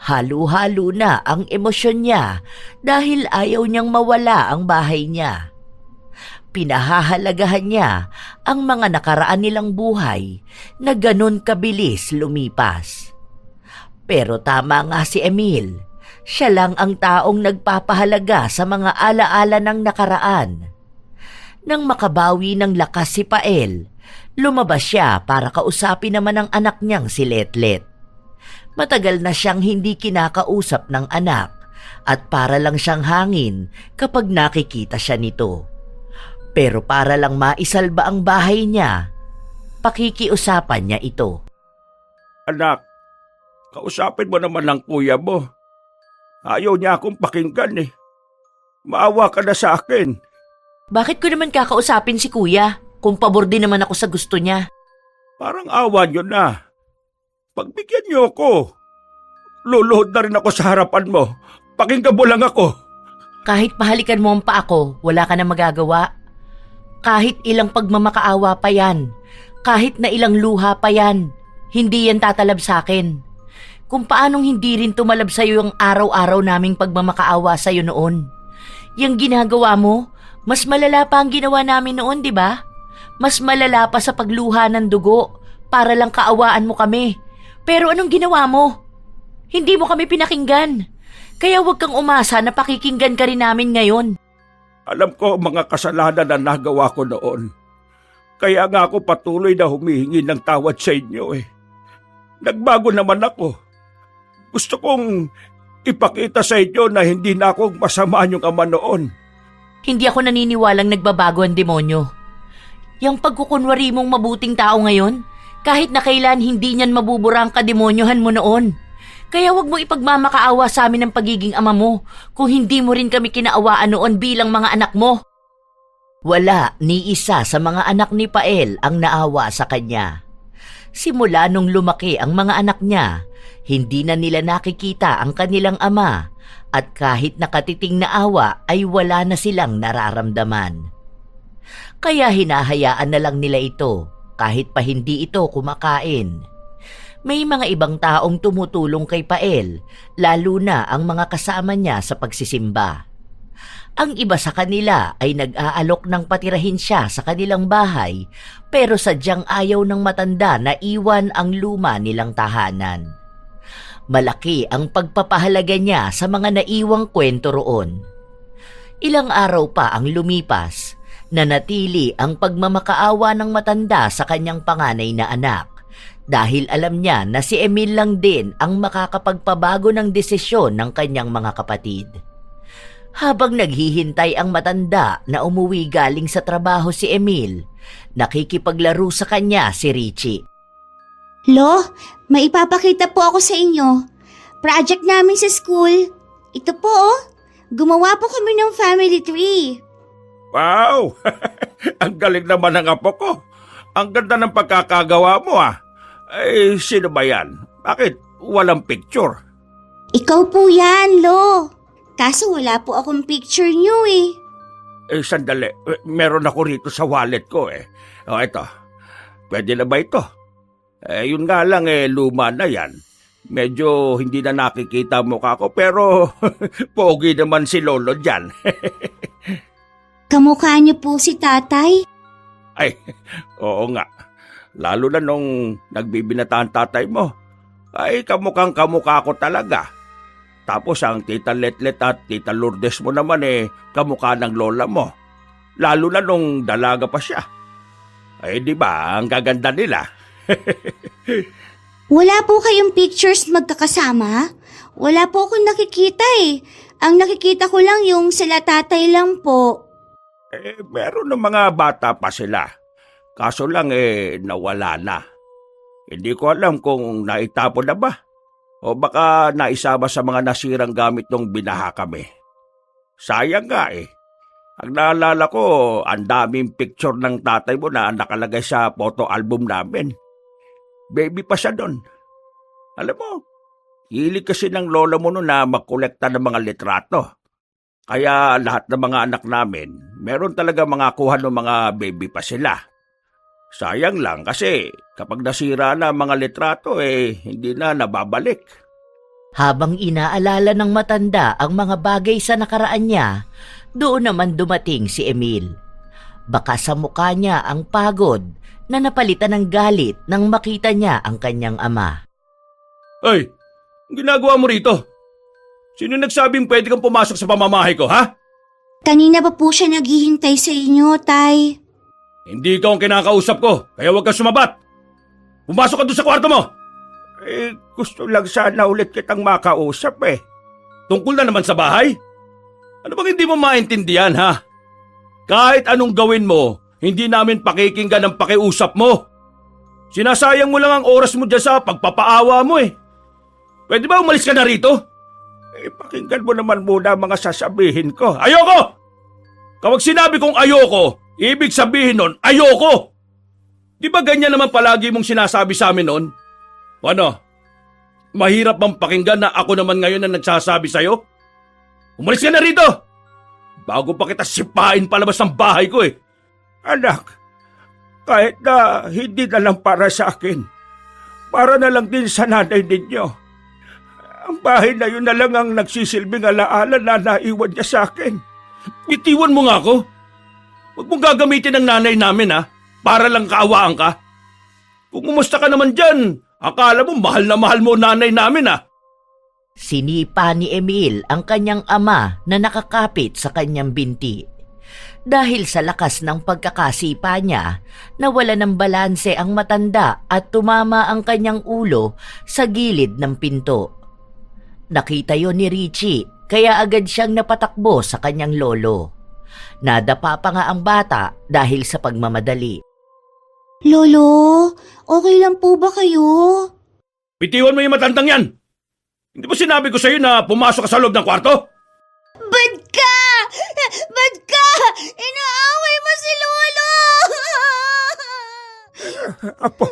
Halo-halo na ang emosyon niya dahil ayaw niyang mawala ang bahay niya. Pinahahalagahan niya ang mga nakaraan nilang buhay na ganon kabilis lumipas. Pero tama nga si Emil, siya lang ang taong nagpapahalaga sa mga alaala ng nakaraan. Nang makabawi ng lakas si Pael, lumabas siya para kausapin naman ang anak niyang si Letlet. Matagal na siyang hindi kinakausap ng anak at para lang siyang hangin kapag nakikita siya nito. Pero para lang maisalba ang bahay niya, pakikiusapan niya ito.
Anak, kausapin mo naman ang kuya mo. Ayaw niya akong pakinggan eh. Maawa ka na sa akin.
Bakit ko naman kakausapin si kuya kung pabor din naman ako sa gusto niya?
Parang awa niyo na. Pagbigyan niyo ako. Luluhod na rin ako sa harapan mo. Pakinggan mo lang ako.
Kahit pahalikan mo ang pa ako, wala ka na magagawa. Kahit ilang pagmamakaawa pa yan, kahit na ilang luha pa yan, hindi yan tatalab sa akin. Kung paanong hindi rin tumalab sa'yo yung araw-araw naming pagmamakaawa sa'yo noon. Yung ginagawa mo, mas malala pa ang ginawa namin noon, di ba? Mas malala pa sa pagluha ng dugo para lang kaawaan mo kami. Pero anong ginawa mo? Hindi mo kami pinakinggan. Kaya huwag kang umasa na pakikinggan ka rin namin ngayon.
Alam ko ang mga kasalanan na nagawa ko noon. Kaya nga ako patuloy na humihingi ng tawad sa inyo eh. Nagbago naman ako. Gusto kong ipakita sa inyo na hindi na ako masamaan yung ama noon.
Hindi ako naniniwalang nagbabago ang demonyo. Yung pagkukunwari mong mabuting tao ngayon, kahit na kailan hindi niyan mabubura ang kademonyohan mo noon. Kaya wag mo ipagmamakaawa sa amin ng pagiging ama mo kung hindi mo rin kami kinaawaan noon bilang mga anak mo. Wala ni isa sa mga anak ni Pael ang naawa sa kanya. Simula nung lumaki ang mga anak niya, hindi na nila nakikita ang kanilang ama at kahit nakatiting na awa ay wala na silang nararamdaman. Kaya hinahayaan na lang nila ito kahit pa hindi ito kumakain. May mga ibang taong tumutulong kay Pael, lalo na ang mga kasama niya sa pagsisimba. Ang iba sa kanila ay nag-aalok ng patirahin siya sa kanilang bahay, pero sadyang ayaw ng matanda na iwan ang luma nilang tahanan. Malaki ang pagpapahalaga niya sa mga naiwang kwento roon. Ilang araw pa ang lumipas, nanatili ang pagmamakaawa ng matanda sa kanyang panganay na anak. Dahil alam niya na si Emil lang din ang makakapagpabago ng desisyon ng kanyang mga kapatid. Habang naghihintay ang matanda na umuwi galing sa trabaho si Emil, nakikipaglaro sa kanya si Richie.
Lo, may ipapakita po ako sa inyo. Project namin sa school. Ito po oh, gumawa po kami ng family tree.
Wow! Ang galing naman ng apo ko. Ang ganda ng pagkakagawa mo ah. Eh, sino ba yan? Bakit walang picture?
Ikaw po yan, Lo. Kaso wala po akong picture niyo eh.
Eh, sandali. Meron ako rito sa wallet ko eh. O, ito. Pwede na ba ito? Eh, yun nga lang luma na yan. Medyo hindi na nakikita mukha ko pero pogi naman si Lolo dyan.
Kamukha niyo po si tatay?
Ay, oo nga. Lalo na nung nagbibinataan tatay mo. Ay, kamukha ko talaga. Tapos ang tita Letlet at tita Lourdes mo naman kamukha ng lola mo. Lalo na nung dalaga pa siya. Ay, di ba, ang gaganda nila.
Wala po kayong pictures magkakasama? Wala po akong nakikita eh. Ang nakikita ko lang yung sila tatay lang po.
Meron ng mga bata pa sila. Kaso lang nawala na. Hindi ko alam kung naitapon na ba. O baka naisama sa mga nasirang gamit nung binaha kami. Sayang nga Ang naalala ko, ang daming picture ng tatay mo na nakalagay sa photo album namin. Baby pa siya doon. Alam mo, hilig kasi ng lola mo noon na magkolekta ng mga litrato. Kaya lahat ng mga anak namin, meron talaga mga kuha ng mga baby pa sila. Sayang lang kasi kapag nasira na ang mga litrato hindi na nababalik.
Habang inaalala ng matanda ang mga bagay sa nakaraan niya, doon naman dumating si Emil. Baka sa mukha niya ang pagod na napalitan ng galit nang makita niya ang kanyang ama.
Ay, ang ginagawa mo rito? Sino nagsabing pwede kang pumasok sa pamamahay ko, ha?
Kanina pa po siya naghihintay sa inyo, Tay.
Hindi ikaw ang kinakausap ko, kaya huwag kang sumabat. Pumasok ka doon sa kwarto mo.
Gusto lang sana ulit kitang makausap eh.
Tungkol na naman sa bahay? Ano bang hindi mo maintindihan, ha? Kahit anong gawin mo, hindi namin pakikinggan ang pakiusap mo. Sinasayang mo lang ang oras mo dyan sa pagpapaawa mo eh. Pwede ba umalis ka na rito?
Pakinggan mo naman muna ang mga sasabihin ko.
Ayoko! Kapag sinabi kong ayoko, ibig sabihin nun, ayoko! Di ba ganyan naman palagi mong sinasabi sa amin nun? Ano? Mahirap bang pakinggan na ako naman ngayon na nagsasabi sa'yo? Umalis ka na rito! Bago pa kita sipain palabas ng bahay ko eh.
Anak, kahit na hindi na lang para sa akin, para na lang din sa nanay ninyo. Ang bahay na yun na lang ang nagsisilbing alaala na naiwan niya sa akin.
Itiwan mo nga ako. Huwag mong gagamitin ang nanay namin ha, para lang kaawaan ka. Kung umusta ka naman dyan, akala mo mahal na mahal mo nanay namin ha.
Sinipa ni Emil ang kanyang ama na nakakapit sa kanyang binti. Dahil sa lakas ng pagkakasipa niya, nawala ng balanse ang matanda at tumama ang kanyang ulo sa gilid ng pinto. Nakita yon ni Richie, kaya agad siyang napatakbo sa kanyang lolo. Nadapa pa nga ang bata dahil sa pagmamadali.
Lolo, okay lang po ba kayo?
Bitiwan mo yung matandang yan. Hindi ba sinabi ko sa'yo na pumasok ka sa loob ng kwarto?
Bad ka! Bad ka! Inaaway mo si Lolo!
Apo,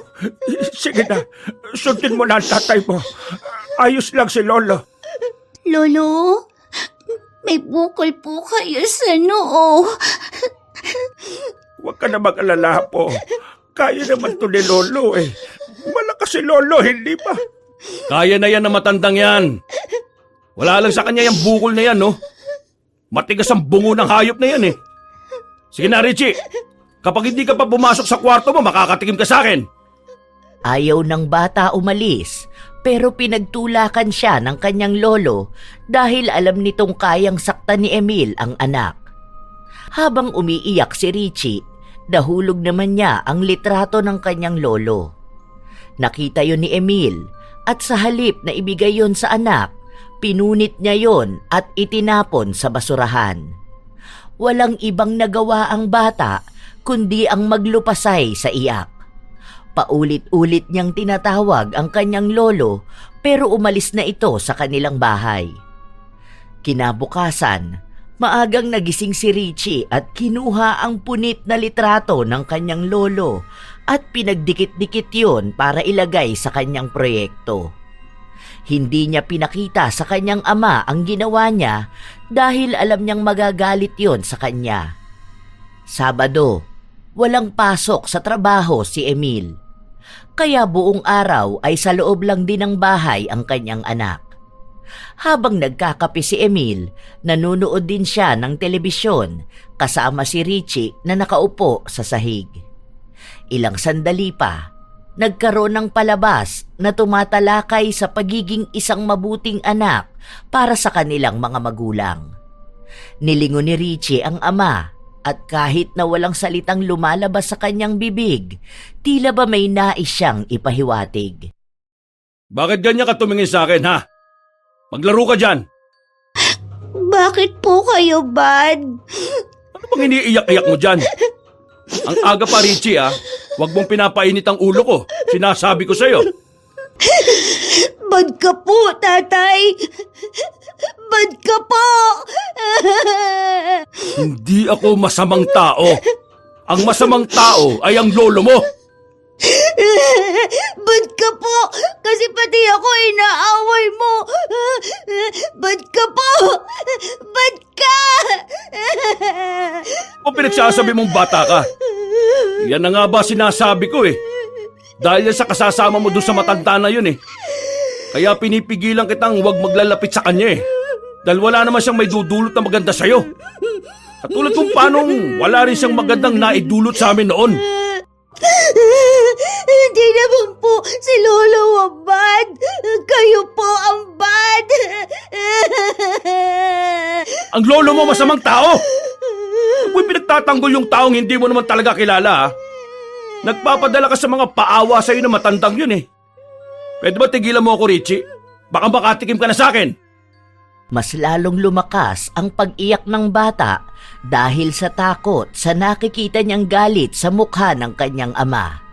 sige na. Sundin mo na ang tatay mo. Ayos lang si Lolo.
Lolo, may bukol po kayo sa noo.
Huwag ka na mag-alala po. Kaya naman to ni Lolo eh. Malakas si Lolo, hindi ba?
Kaya na yan na matandang yan. Wala lang sa kanya yung bukol na yan, no? Matigas ang bungo ng hayop na yan, eh. Sige na, Richie. Kapag hindi ka pa pumasok sa kwarto mo, makakatikim ka sa akin.
Ayaw ng bata umalis, pero pinagtulakan siya ng kanyang lolo dahil alam nitong kayang saktan ni Emil ang anak. Habang umiiyak si Richie, nahulog naman niya ang litrato ng kanyang lolo. Nakita yon ni Emil at sa halip na ibigay yon sa anak, pinunit niya yon at itinapon sa basurahan. Walang ibang nagawa ang bata kundi ang maglupasay sa iyak. Paulit-ulit niyang tinatawag ang kanyang lolo pero umalis na ito sa kanilang bahay. Kinabukasan, maagang nagising si Richie at kinuha ang punit na litrato ng kanyang lolo at pinagdikit-dikit yon para ilagay sa kanyang proyekto. Hindi niya pinakita sa kanyang ama ang ginawa niya dahil alam niyang magagalit yon sa kanya. Sabado, walang pasok sa trabaho si Emil. Kaya buong araw ay sa loob lang din ng bahay ang kanyang anak. Habang nagkakape si Emil, nanonood din siya ng telebisyon kasama si Richie na nakaupo sa sahig. Ilang sandali pa, nagkaroon ng palabas na tumatalakay sa pagiging isang mabuting anak para sa kanilang mga magulang. Nilingon ni Richie ang ama at kahit na walang salitang lumalabas sa kanyang bibig, tila ba may nais siyang ipahiwatig.
Bakit ganyan ka tumingin sa akin, ha? Maglaro ka dyan.
Bakit po kayo bad?
Ano bang iniiyak-iyak mo dyan? Ang aga pa, Richie, ha? Huwag mong pinapainit ang ulo ko. Sinasabi ko sa'yo.
Bad ka po, tatay! Bad ka po!
Hindi ako masamang tao. Ang masamang tao ay ang lolo mo.
Bad ka po! Kasi pati ako inaaway mo! Bad ka po! Bad ka!
O pinagsasabi mong bata ka? Yan na nga ba sinasabi ko eh. Dahil yan sa kasasama mo doon sa matanda na yun eh. Kaya pinipigilan kitang huwag maglalapit sa kanya eh. Dahil wala naman siyang may dudulot na maganda sa'yo. Katulad kung paanong wala rin siyang magandang naidulot sa amin noon.
Hindi naman po si Lolo ang bad. Kayo po ang bad.
Ang lolo mo masamang tao! Kung pinagtatanggol yung taong hindi mo naman talaga kilala ha. Nagpapadala ka sa mga paawa sa'yo na matandang yun eh. Pwede ba tigilan mo ako, Richie? Baka makatikim ka na sa akin.
Mas lalong lumakas ang pag-iyak ng bata dahil sa takot sa nakikita niyang galit sa mukha ng kanyang ama.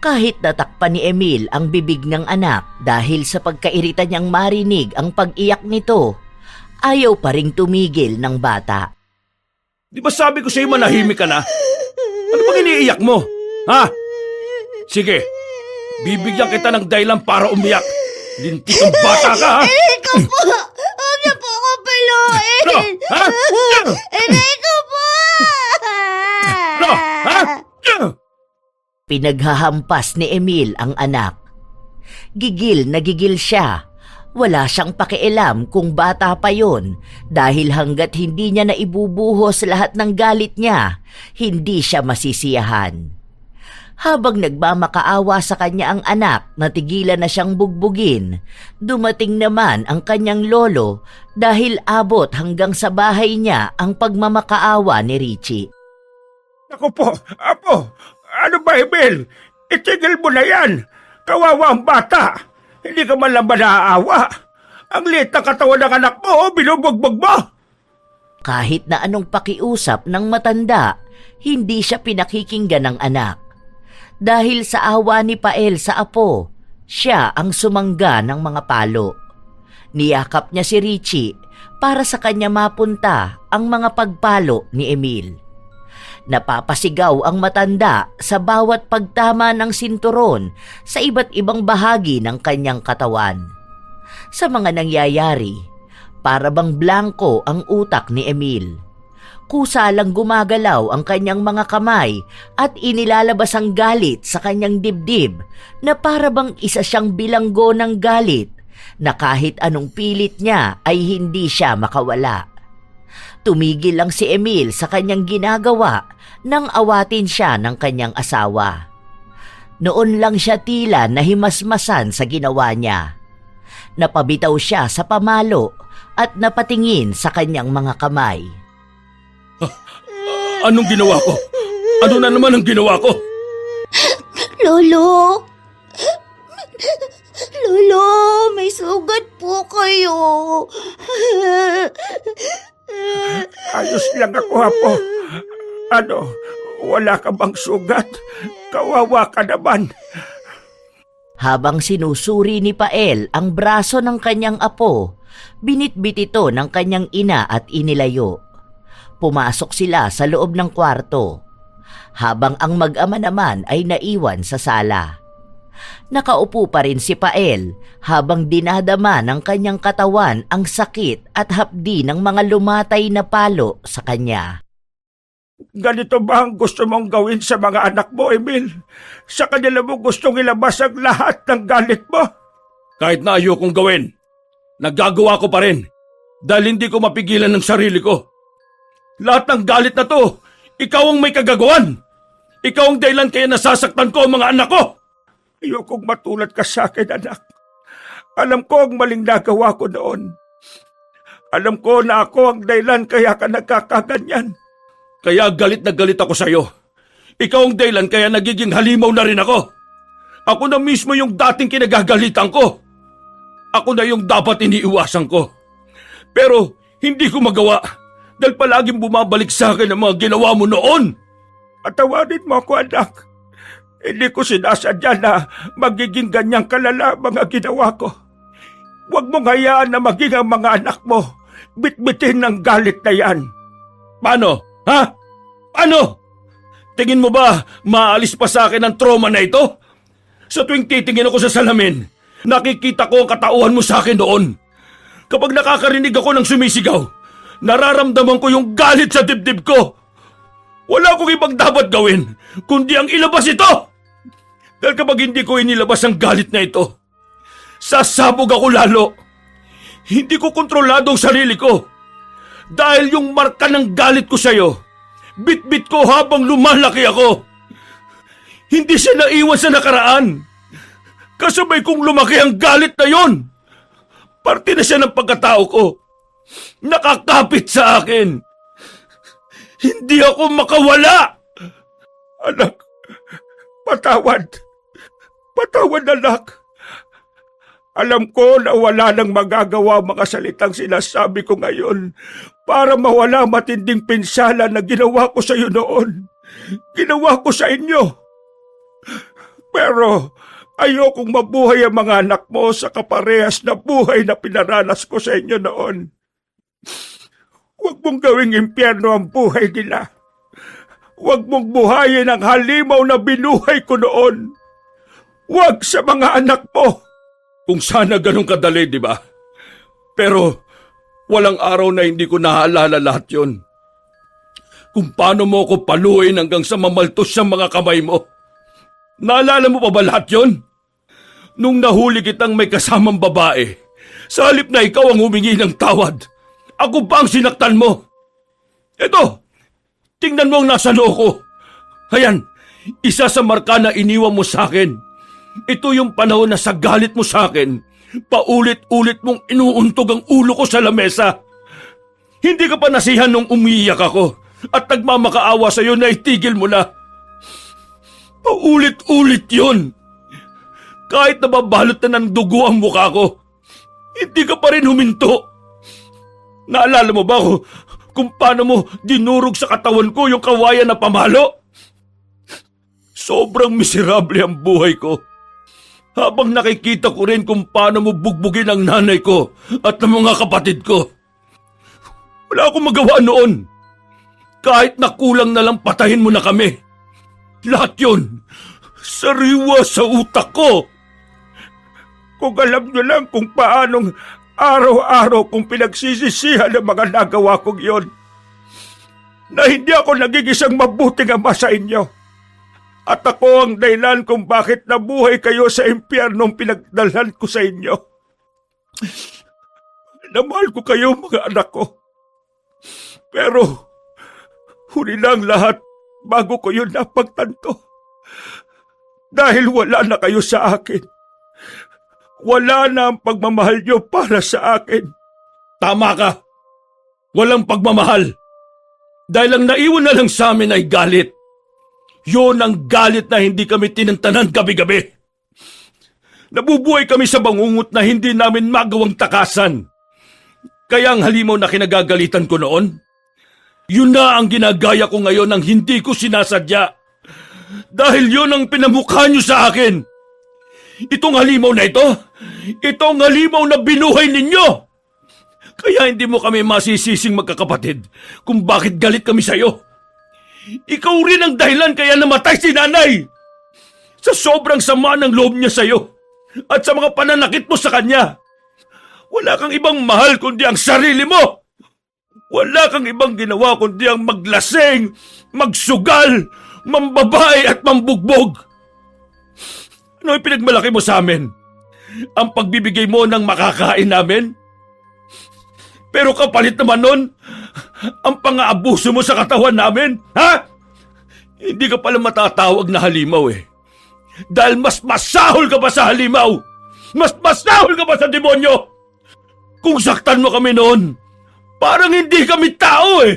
Kahit natakpan ni Emil ang bibig ng anak dahil sa pagkairita niyang marinig ang pag-iyak nito, ayaw pa ring tumigil ng bata.
Di ba sabi ko sa'yo manahimik ka na? Ano bang iniiyak mo? Ha? Sige, bibigyan kita ng dahilan para umiyak. Lintik ang bata ka ha?
Enrico po! Huwag niyo po ako paluin!
Ano? Ha?
Enrico po!
Ano? Ha?
Pinaghahampas ni Emil ang anak. Gigil na gigil siya. Wala siyang pakialam kung bata pa yon dahil hanggat hindi niya naibubuhos lahat ng galit niya, hindi siya masisiyahan. Habang nagmamakaawa sa kanya ang anak na tigilan na siyang bugbugin, dumating naman ang kanyang lolo dahil abot hanggang sa bahay niya ang pagmamakaawa ni Richie.
Ako po, Apo, ano ba, Emil? Itigil mo na yan. Kawawa ang bata. Hindi ka man lang ba naaawa? Ang liit na katawan ng anak mo, binubugbog mo.
Kahit na anong pakiusap ng matanda, hindi siya pinakikinggan ng anak. Dahil sa awa ni Pael sa apo, siya ang sumangga ng mga palo. Niyakap niya si Richie para sa kanya mapunta ang mga pagpalo ni Emil. Napapasigaw ang matanda sa bawat pagtama ng sinturon sa iba't ibang bahagi ng kanyang katawan. Sa mga nangyayari, para bang blanko ang utak ni Emil. Kusa lang gumagalaw ang kanyang mga kamay at inilalabas ang galit sa kanyang dibdib na para bang isa siyang bilanggo ng galit na kahit anong pilit niya ay hindi siya makawala. Tumigil lang si Emil sa kanyang ginagawa nang awatin siya ng kanyang asawa. Noon lang siya tila nahimasmasan sa ginawa niya. Napabitaw siya sa pamalo at napatingin sa kanyang mga kamay.
Anong ginawa ko? Ano na naman ang ginawa ko?
Lolo! Lolo, may sugat po kayo.
Ayos lang ako, Apo. Ano, wala ka bang sugat? Kawawa ka naman.
Habang sinusuri ni Pael ang braso ng kanyang apo, binitbit ito ng kanyang ina at inilayo. Pumasok sila sa loob ng kwarto, habang ang mag-ama naman ay naiwan sa sala. Nakaupo pa rin si Pael habang dinadama ng kanyang katawan ang sakit at hapdi ng mga lumatay na palo sa kanya.
Ganito ba ang gusto mong gawin sa mga anak mo, Emil? Sa kanila mo gustong ilabas ang lahat ng galit mo?
Kahit na ayokong gawin, nagagawa ko pa rin dahil hindi ko mapigilan ng sarili ko. Lahat ng galit na to, ikaw ang may kagagawan. Ikaw ang dahilan kaya nasasaktan ko ang mga anak ko.
Ayokong matulad ka sa akin, anak. Alam ko ang maling nagawa ko noon. Alam ko na ako ang dahilan kaya ka nagkakaganyan.
Kaya galit na galit ako sa'yo. Ikaw ang dahilan kaya nagiging halimaw na rin ako. Ako na mismo yung dating kinagagalitan ko. Ako na yung dapat iniiwasan ko. Pero hindi ko magawa dahil palaging bumabalik sa akin ang mga ginawa mo noon.
Patawarin mo ako, anak. Hindi ko sinasadya na magiging ganyang kalala mga ginawa ko. Huwag mong hayaan na maging ang mga anak mo bitbitin ng galit na yan.
Paano? Ha? Paano? Tingin mo ba maalis pa sa akin ang trauma na ito? Sa tuwing titingin ako sa salamin, nakikita ko ang katauhan mo sa akin doon. Kapag nakakarinig ako ng sumisigaw, nararamdaman ko yung galit sa dibdib ko. Wala akong ibang dapat gawin, kundi ang ilabas ito. Dahil kapag hindi ko inilabas ang galit na ito, sasabog ako lalo. Hindi ko kontrolado ang sarili ko. Dahil yung marka ng galit ko sa'yo, bit-bit ko habang lumalaki ako. Hindi siya naiwan sa nakaraan. Kasabay kong lumaki ang galit na yon. Parte na siya ng pagkatao ko. Nakakapit sa akin. Hindi ako makawala.
Anak, patawad. Patawad, anak. Alam ko na wala nang magagawa ang mga salitang sinasabi ko ngayon para mawala matinding pinsala na ginawa ko sa iyo noon. Ginawa ko sa inyo. Pero ayokong mabuhay ang mga anak mo sa kaparehas na buhay na pinaranas ko sa inyo noon. Huwag mong gawing impyerno ang buhay nila. Huwag mong buhayin ang halimaw na binuhay ko noon. Huwag sa mga anak mo.
Kung sana ganun kadali, di ba? Pero walang araw na hindi ko naaalala lahat yon. Kung paano mo ako paluin hanggang sa mamaltos sa mga kamay mo. Naalala mo pa ba lahat yon? Nung nahuli kitang may kasamang babae, sa halip na ikaw ang humingi ng tawad, ako pa ang sinaktan mo. Eto, tingnan mo ang nasa noo ko. Ayan, isa sa marka na iniwan mo sa akin. Ito yung panahon na sa galit mo sa akin, paulit-ulit mong inuuntog ang ulo ko sa lamesa. Hindi ka pa nasihan nung umiiyak ako at nagmamakaawa sa'yo na itigil mo na. Paulit-ulit yun. Kahit nababalot na ng dugo ang mukha ko, hindi ka pa rin huminto. Naalala mo ba kung paano mo dinurog sa katawan ko yung kawayan na pamalo? Sobrang miserable ang buhay ko. Habang nakikita ko rin kung paano mo bugbugin ang nanay ko at ng mga kapatid ko. Wala akong magawa noon. Kahit na kulang na lang patayin mo na kami. Lahat yun, sariwa sa utak ko.
Kung alam nyo lang kung paanong araw-araw kong pinagsisisihan ang mga nagawa kong yon. Na hindi ako nagigisang mabuting ama sa inyo. At ako ang dahilan kung bakit nabuhay kayo sa impyernong pinagdalhan ko sa inyo. Namahal ko kayo, mga anak ko. Pero, huli lang lahat bago ko yun napagtanto. Dahil wala na kayo sa akin. Wala na ang pagmamahal nyo para sa akin.
Tama ka. Walang pagmamahal. Dahil ang naiwan na lang sa amin ay galit. Yon ang galit na hindi kami tinantanan gabi-gabi. Nabubuhay kami sa bangungot na hindi namin magawang takasan. Kaya ang halimaw na kinagagalitan ko noon, yun na ang ginagaya ko ngayon ang hindi ko sinasadya. Dahil yun ang pinamukha nyo sa akin. Itong halimaw na ito, itong halimaw na binuhay ninyo. Kaya hindi mo kami masisising magkakapatid kung bakit galit kami sa'yo. Ikaw rin ang dahilan kaya namatay si nanay. Sa sobrang sama ng loob niya sa'yo at sa mga pananakit mo sa kanya. Wala kang ibang mahal kundi ang sarili mo. Wala kang ibang ginawa kundi ang maglasing, magsugal, mambabae at mambugbog. Ano ang pinagmalaki mo sa amin? Ang pagbibigay mo ng makakain namin? Pero kapalit naman nun, ang pang-aabuso mo sa katawan namin, ha? Hindi ka pala matatawag na halimaw eh. Dahil mas masahol ka pa sa halimaw. Mas masahol ka pa sa demonyo. Kung saktan mo kami noon, parang hindi kami tao eh.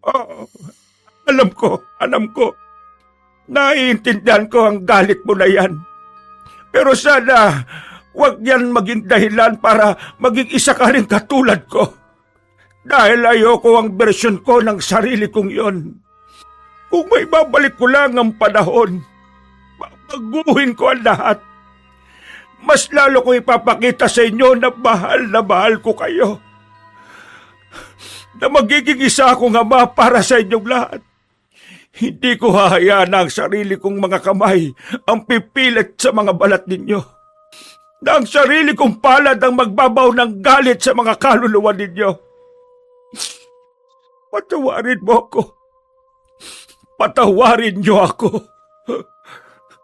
Oh, alam ko. Naiintindihan ko ang galit mo na yan. Pero sana, huwag yan maging dahilan para maging isa ka rin katulad ko. Dahil ayoko ang bersyon ko ng sarili kong yon. Kung may babalik ko lang ang panahon, babaguhin ko ang lahat. Mas lalo ko ipapakita sa inyo na mahal ko kayo. Na magiging isa akong ama para sa inyong lahat. Hindi ko hahayaan na ang sarili kong mga kamay ang pipilit sa mga balat ninyo. Na ang sarili kong palad ang magbabaw ng galit sa mga kaluluwa ninyo. Patawarin mo ako. Patawarin niyo ako.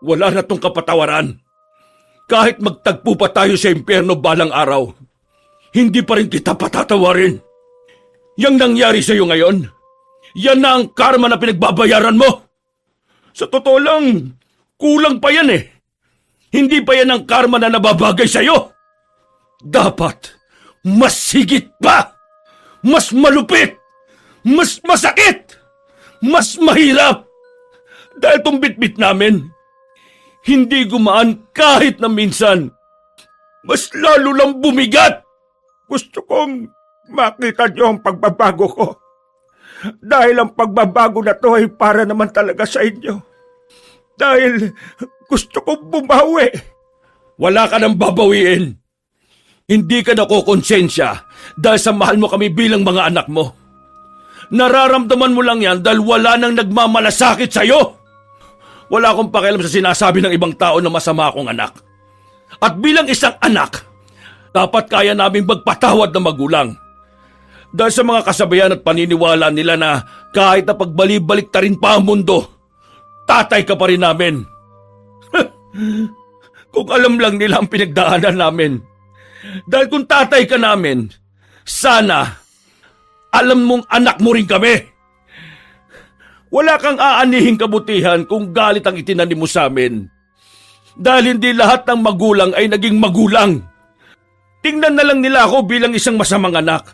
Wala na tong kapatawaran. Kahit magtagpo pa tayo sa impyerno balang araw, hindi pa rin kita patatawarin. Yang nangyari sa iyo ngayon, yan na ang karma na pinagbabayaran mo. Sa totoo lang, kulang pa yan eh. Hindi pa yan ang karma na nababagay sa iyo. Dapat, mas higit pa, mas malupit, mas masakit, mas mahirap. Dahil tong bitbit namin, hindi gumaan kahit na minsan. Mas lalo lang bumigat.
Gusto kong makita niyo ang pagbabago ko. Dahil ang pagbabago na to ay para naman talaga sa inyo. Dahil gusto kong bumawi.
Wala ka nang babawiin. Hindi ka nakokonsensya dahil sa mahal mo kami bilang mga anak mo. Nararamdaman mo lang yan dahil wala nang nagmamalasakit sa'yo. Wala akong pakialam sa sinasabi ng ibang tao na masama akong anak. At bilang isang anak, dapat kaya naming magpatawad na magulang. Dahil sa mga kasabayan at paniniwala nila na kahit na pagbalibalik ta rin pa ang mundo, tatay ka pa rin namin. Kung alam lang nila ang pinagdaanan namin. Dahil kung tatay ka namin, sana alam mong anak mo rin kami. Wala kang aanihing kabutihan kung galit ang itinanim mo sa amin. Dahil hindi lahat ng magulang ay naging magulang. Tingnan na lang nila ako bilang isang masamang anak.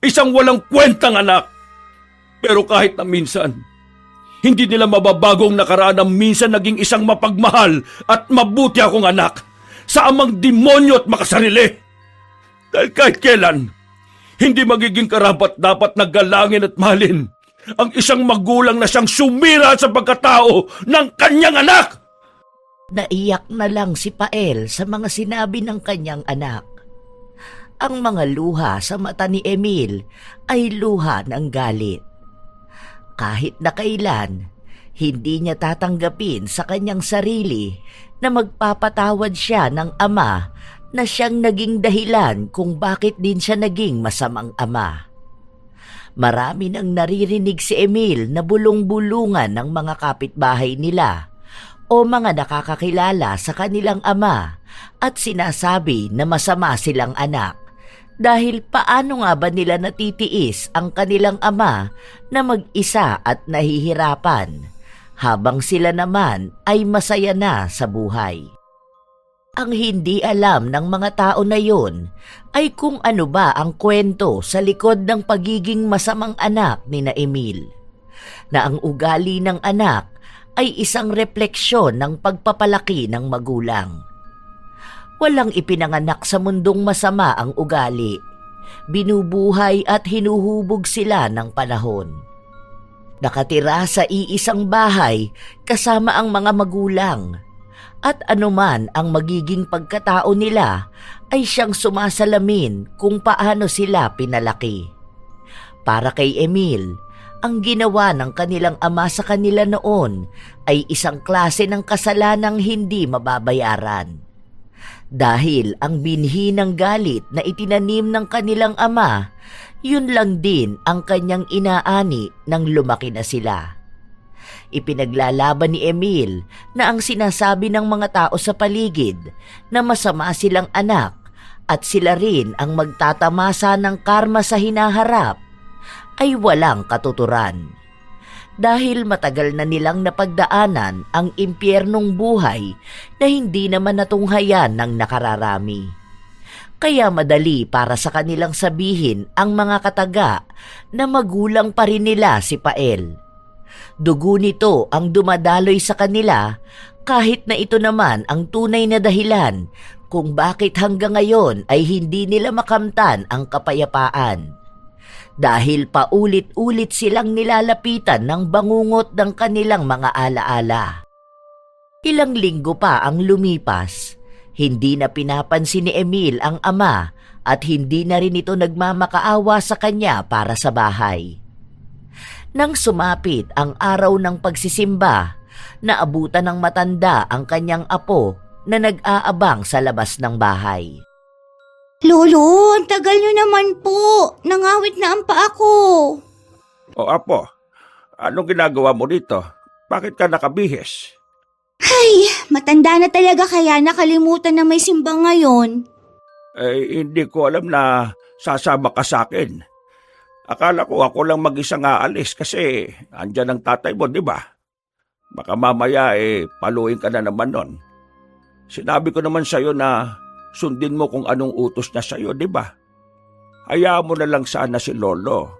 Isang walang kwentang anak. Pero kahit na minsan, hindi nila mababagong nakaraan na minsan naging isang mapagmahal at mabuti akong anak sa amang demonyo at makasarili. Dahil kahit kailan, hindi magiging karapat dapat na galangin at mahalin ang isang magulang na siyang sumira sa pagkatao ng kanyang anak.
Naiyak na lang si Pael sa mga sinabi ng kanyang anak. Ang mga luha sa mata ni Emil ay luha ng galit. Kahit na kailan, hindi niya tatanggapin sa kanyang sarili na magpapatawad siya ng ama na siyang naging dahilan kung bakit din siya naging masamang ama. Marami nang naririnig si Emil na bulong-bulungan ng mga kapitbahay nila o mga nakakakilala sa kanilang ama at sinasabi na masama silang anak. Dahil paano nga ba nila natitiis ang kanilang ama na mag-isa at nahihirapan, habang sila naman ay masaya na sa buhay? Ang hindi alam ng mga tao na yon ay kung ano ba ang kwento sa likod ng pagiging masamang anak ni na Emil. Na ang ugali ng anak ay isang refleksyon ng pagpapalaki ng magulang. Walang ipinanganak sa mundong masama ang ugali. Binubuhay at hinuhubog sila ng panahon. Nakatira sa iisang bahay kasama ang mga magulang. At anuman ang magiging pagkatao nila ay siyang sumasalamin kung paano sila pinalaki. Para kay Emil, ang ginawa ng kanilang ama sa kanila noon ay isang klase ng kasalanang hindi mababayaran. Dahil ang binhi ng galit na itinanim ng kanilang ama, yun lang din ang kanyang inaani nang lumaki na sila. Ipinaglalaban ni Emil na ang sinasabi ng mga tao sa paligid na masama silang anak at sila rin ang magtatamasa ng karma sa hinaharap ay walang katuturan. Dahil matagal na nilang napagdaanan ang impyernong buhay na hindi naman natunghayan ng nakararami. Kaya madali para sa kanilang sabihin ang mga kataga na magulang pa rin nila si Pael. Dugo nito ang dumadaloy sa kanila kahit na ito naman ang tunay na dahilan kung bakit hanggang ngayon ay hindi nila makamtan ang kapayapaan. Dahil paulit-ulit silang nilalapitan ng bangungot ng kanilang mga alaala. Ilang linggo pa ang lumipas, hindi na pinapansin ni Emil ang ama at hindi na rin ito nagmamakaawa sa kanya para sa bahay. Nang sumapit ang araw ng pagsisimba, naabutan ng matanda ang kanyang apo na nag-aabang sa labas ng bahay.
Lolo, ang tagal nyo naman po. Nangawit na ang paa ko.
O apo, anong ginagawa mo dito? Bakit ka nakabihis?
Ay, matanda na talaga kaya nakalimutan na may simba ngayon.
Hindi ko alam na sasama ka sa akin. Akala ko ako lang mag-isang aalis kasi andyan ang tatay mo, di ba? Baka mamaya paluin ka na naman nun. Sinabi ko naman sa'yo na sundin mo kung anong utos niya sa'yo, di ba? Hayaan mo na lang sana si Lolo.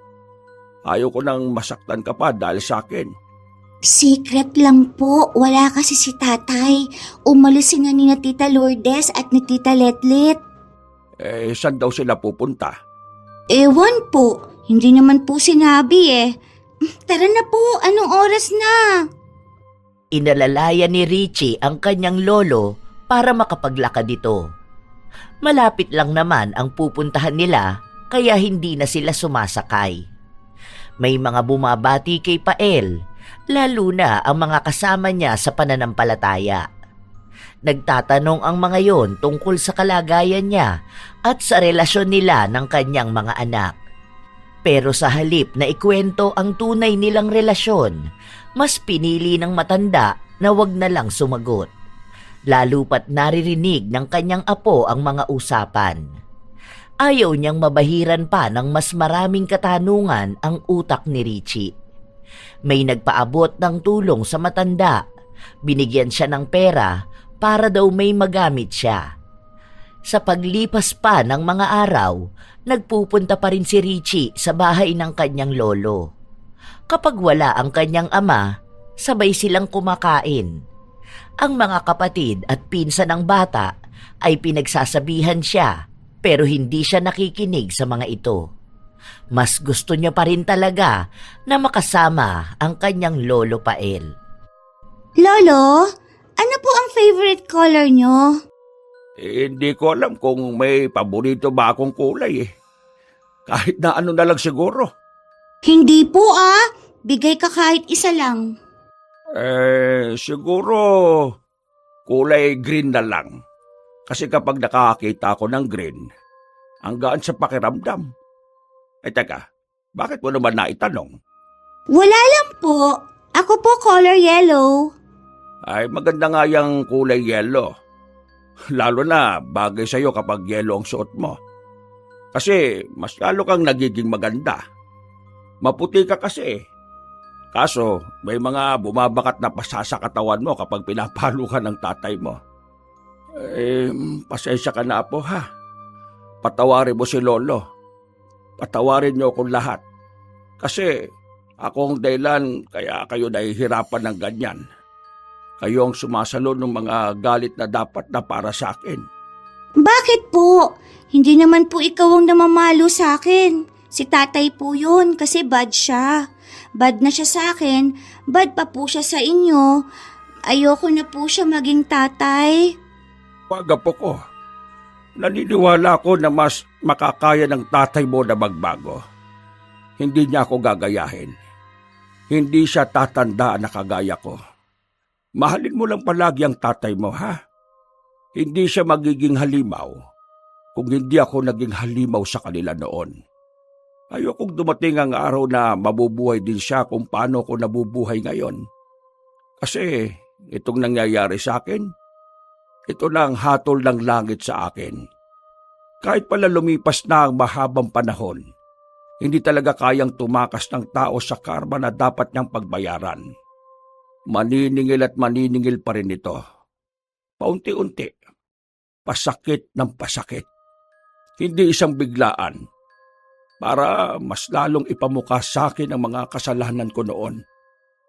Ayaw ko nang masaktan ka pa dahil sa akin.
Secret lang po, wala kasi si tatay. Umalis na ni na Tita Lourdes at ni Tita Letlet.
Saan daw sila pupunta?
Ewan po, hindi naman po sinabi eh. Tara na po, anong oras na?
Inalalaya ni Richie ang kanyang lolo para makapaglakad ito. Malapit lang naman ang pupuntahan nila kaya hindi na sila sumasakay. May mga bumabati kay Pael, lalo na ang mga kasama niya sa pananampalataya. Nagtatanong ang mga yon tungkol sa kalagayan niya at sa relasyon nila ng kanyang mga anak. Pero sa halip na ikwento ang tunay nilang relasyon, mas pinili ng matanda na wag na lang sumagot. Lalo pat naririnig ng kanyang apo ang mga usapan. Ayaw niyang mabahiran pa ng mas maraming katanungan ang utak ni Richie. May nagpaabot ng tulong sa matanda. Binigyan siya ng pera para daw may magamit siya. Sa paglipas pa ng mga araw, nagpupunta pa rin si Richie sa bahay ng kanyang lolo. Kapag wala ang kanyang ama, sabay silang kumakain. Ang mga kapatid at pinsan ng bata ay pinagsasabihan siya pero hindi siya nakikinig sa mga ito. Mas gusto niya pa rin talaga na makasama ang kanyang lolo Pael.
Lolo, ano po ang favorite color nyo?
Hindi ko alam kung may paborito ba akong kulay eh. Kahit na ano na lang siguro.
Hindi po bigay ka kahit isa lang.
Siguro kulay green na lang. Kasi kapag nakakita ako ng green, ang gaan sa pakiramdam. Teka, bakit mo naman naitanong?
Wala lang po. Ako po color yellow.
Ay, maganda nga yung kulay yellow. Lalo na bagay sa'yo kapag yellow ang suot mo. Kasi mas lalo kang nagiging maganda. Maputi ka kasi. Kaso may mga bumabakat na pasa sa katawan mo kapag pinapalo ka ng tatay mo. Pasensya ka na po ha. Patawarin mo si Lolo. Patawarin niyo akong lahat. Kasi akong dahilan kaya kayo nahihirapan ng ganyan. Kayo ang sumasalo ng mga galit na dapat na para sa akin.
Bakit po? Hindi naman po ikaw ang namamalo sa akin. Si tatay po yun kasi bad siya. Bad na siya sa akin, bad pa po siya sa inyo. Ayoko na po siya maging tatay.
Wag po ko. Naniniwala ko na mas makakaya ng tatay mo na magbago. Hindi niya ako gagayahin. Hindi siya tatandaan na kagaya ko. Mahalin mo lang palagi ang tatay mo, ha? Hindi siya magiging halimaw kung hindi ako naging halimaw sa kanila noon. Ayokong dumating ang araw na mabubuhay din siya kung paano ko nabubuhay ngayon. Kasi itong nangyayari sa akin, ito na ang hatol ng langit sa akin. Kahit pala lumipas na ang mahabang panahon, hindi talaga kayang tumakas ng tao sa karma na dapat niyang pagbayaran. Maniningil at maniningil pa rin ito. Paunti-unti, pasakit ng pasakit. Hindi isang biglaan. Para mas lalong ipamukha sa akin ang mga kasalanan ko noon.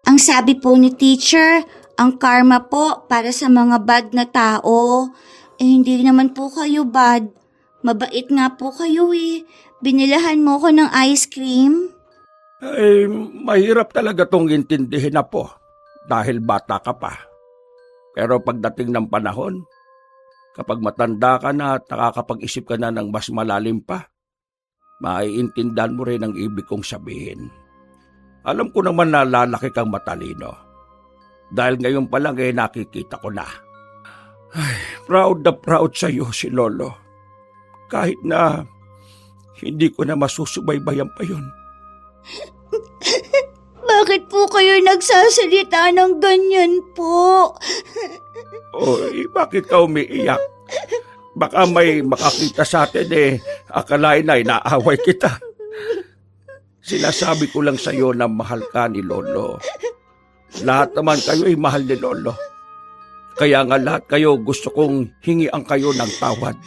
Ang sabi po ni teacher, ang karma po para sa mga bad na tao. Hindi naman po kayo bad. Mabait nga po kayo eh. Binilahan mo ko ng ice cream.
Mahirap talaga tong intindihin na po. Dahil bata ka pa. Pero pagdating ng panahon, kapag matanda ka na at nakakapag-isip ka na ng mas malalim pa, maiintindihan mo rin ang ibig kong sabihin. Alam ko naman na lalaki kang matalino. Dahil ngayon pa lang nakikita ko na. Proud na proud sa iyo si Lolo. Kahit na hindi ko na masusubaybayan pa yun.
Bakit po kayo nagsasalita ng ganyan po.
Oy, bakit ka umiiyak? Baka may makakita sa atin akalain na inaaway kita. Sinasabi ko lang sa'yo na mahal ka ni Lolo. Lahat naman kayo ay mahal ni Lolo. Kaya nga lahat kayo gusto kong hingian kayo ng tawad.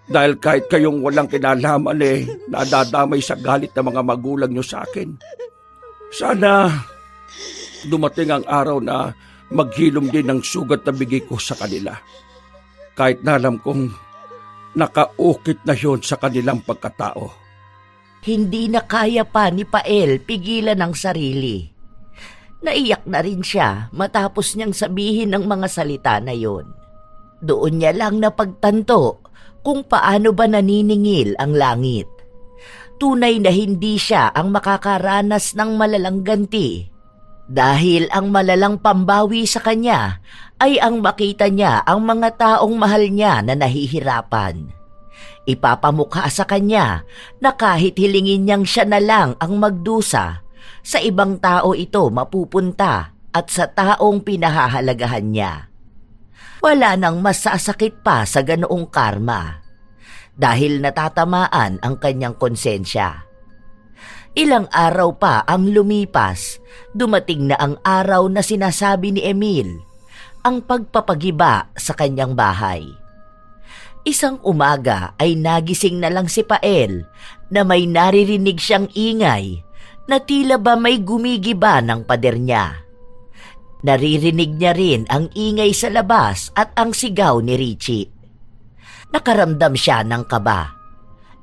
Dahil kahit kayong walang kinalaman nadadamay sa galit ng mga magulang nyo sa akin. Sana dumating ang araw na maghilom din ng sugat na bigay ko sa kanila. Kahit na alam kong nakaukit na yon sa kanilang pagkatao.
Hindi na kaya pa ni Pael pigilan ang sarili. Naiyak na rin siya matapos niyang sabihin ang mga salita na yon. Doon niya lang napagtanto kung paano ba naniningil ang langit. Tunay na hindi siya ang makakaranas ng malalang ganti. Dahil ang malalang pambawi sa kanya ay ang makita niya ang mga taong mahal niya na nahihirapan. Ipapamukha sa kanya na kahit hilingin niyang siya na lang ang magdusa, sa ibang tao ito mapupunta at sa taong pinahahalagahan niya. Wala nang masasakit pa sa ganoong karma dahil natatamaan ang kanyang konsensya. Ilang araw pa ang lumipas, dumating na ang araw na sinasabi ni Emil, ang pagpapagiba sa kanyang bahay. Isang umaga ay nagising na lang si Pael na may naririnig siyang ingay na tila ba may gumigiba ng pader niya. Naririnig niya rin ang ingay sa labas at ang sigaw ni Richie. Nakaramdam siya ng kaba.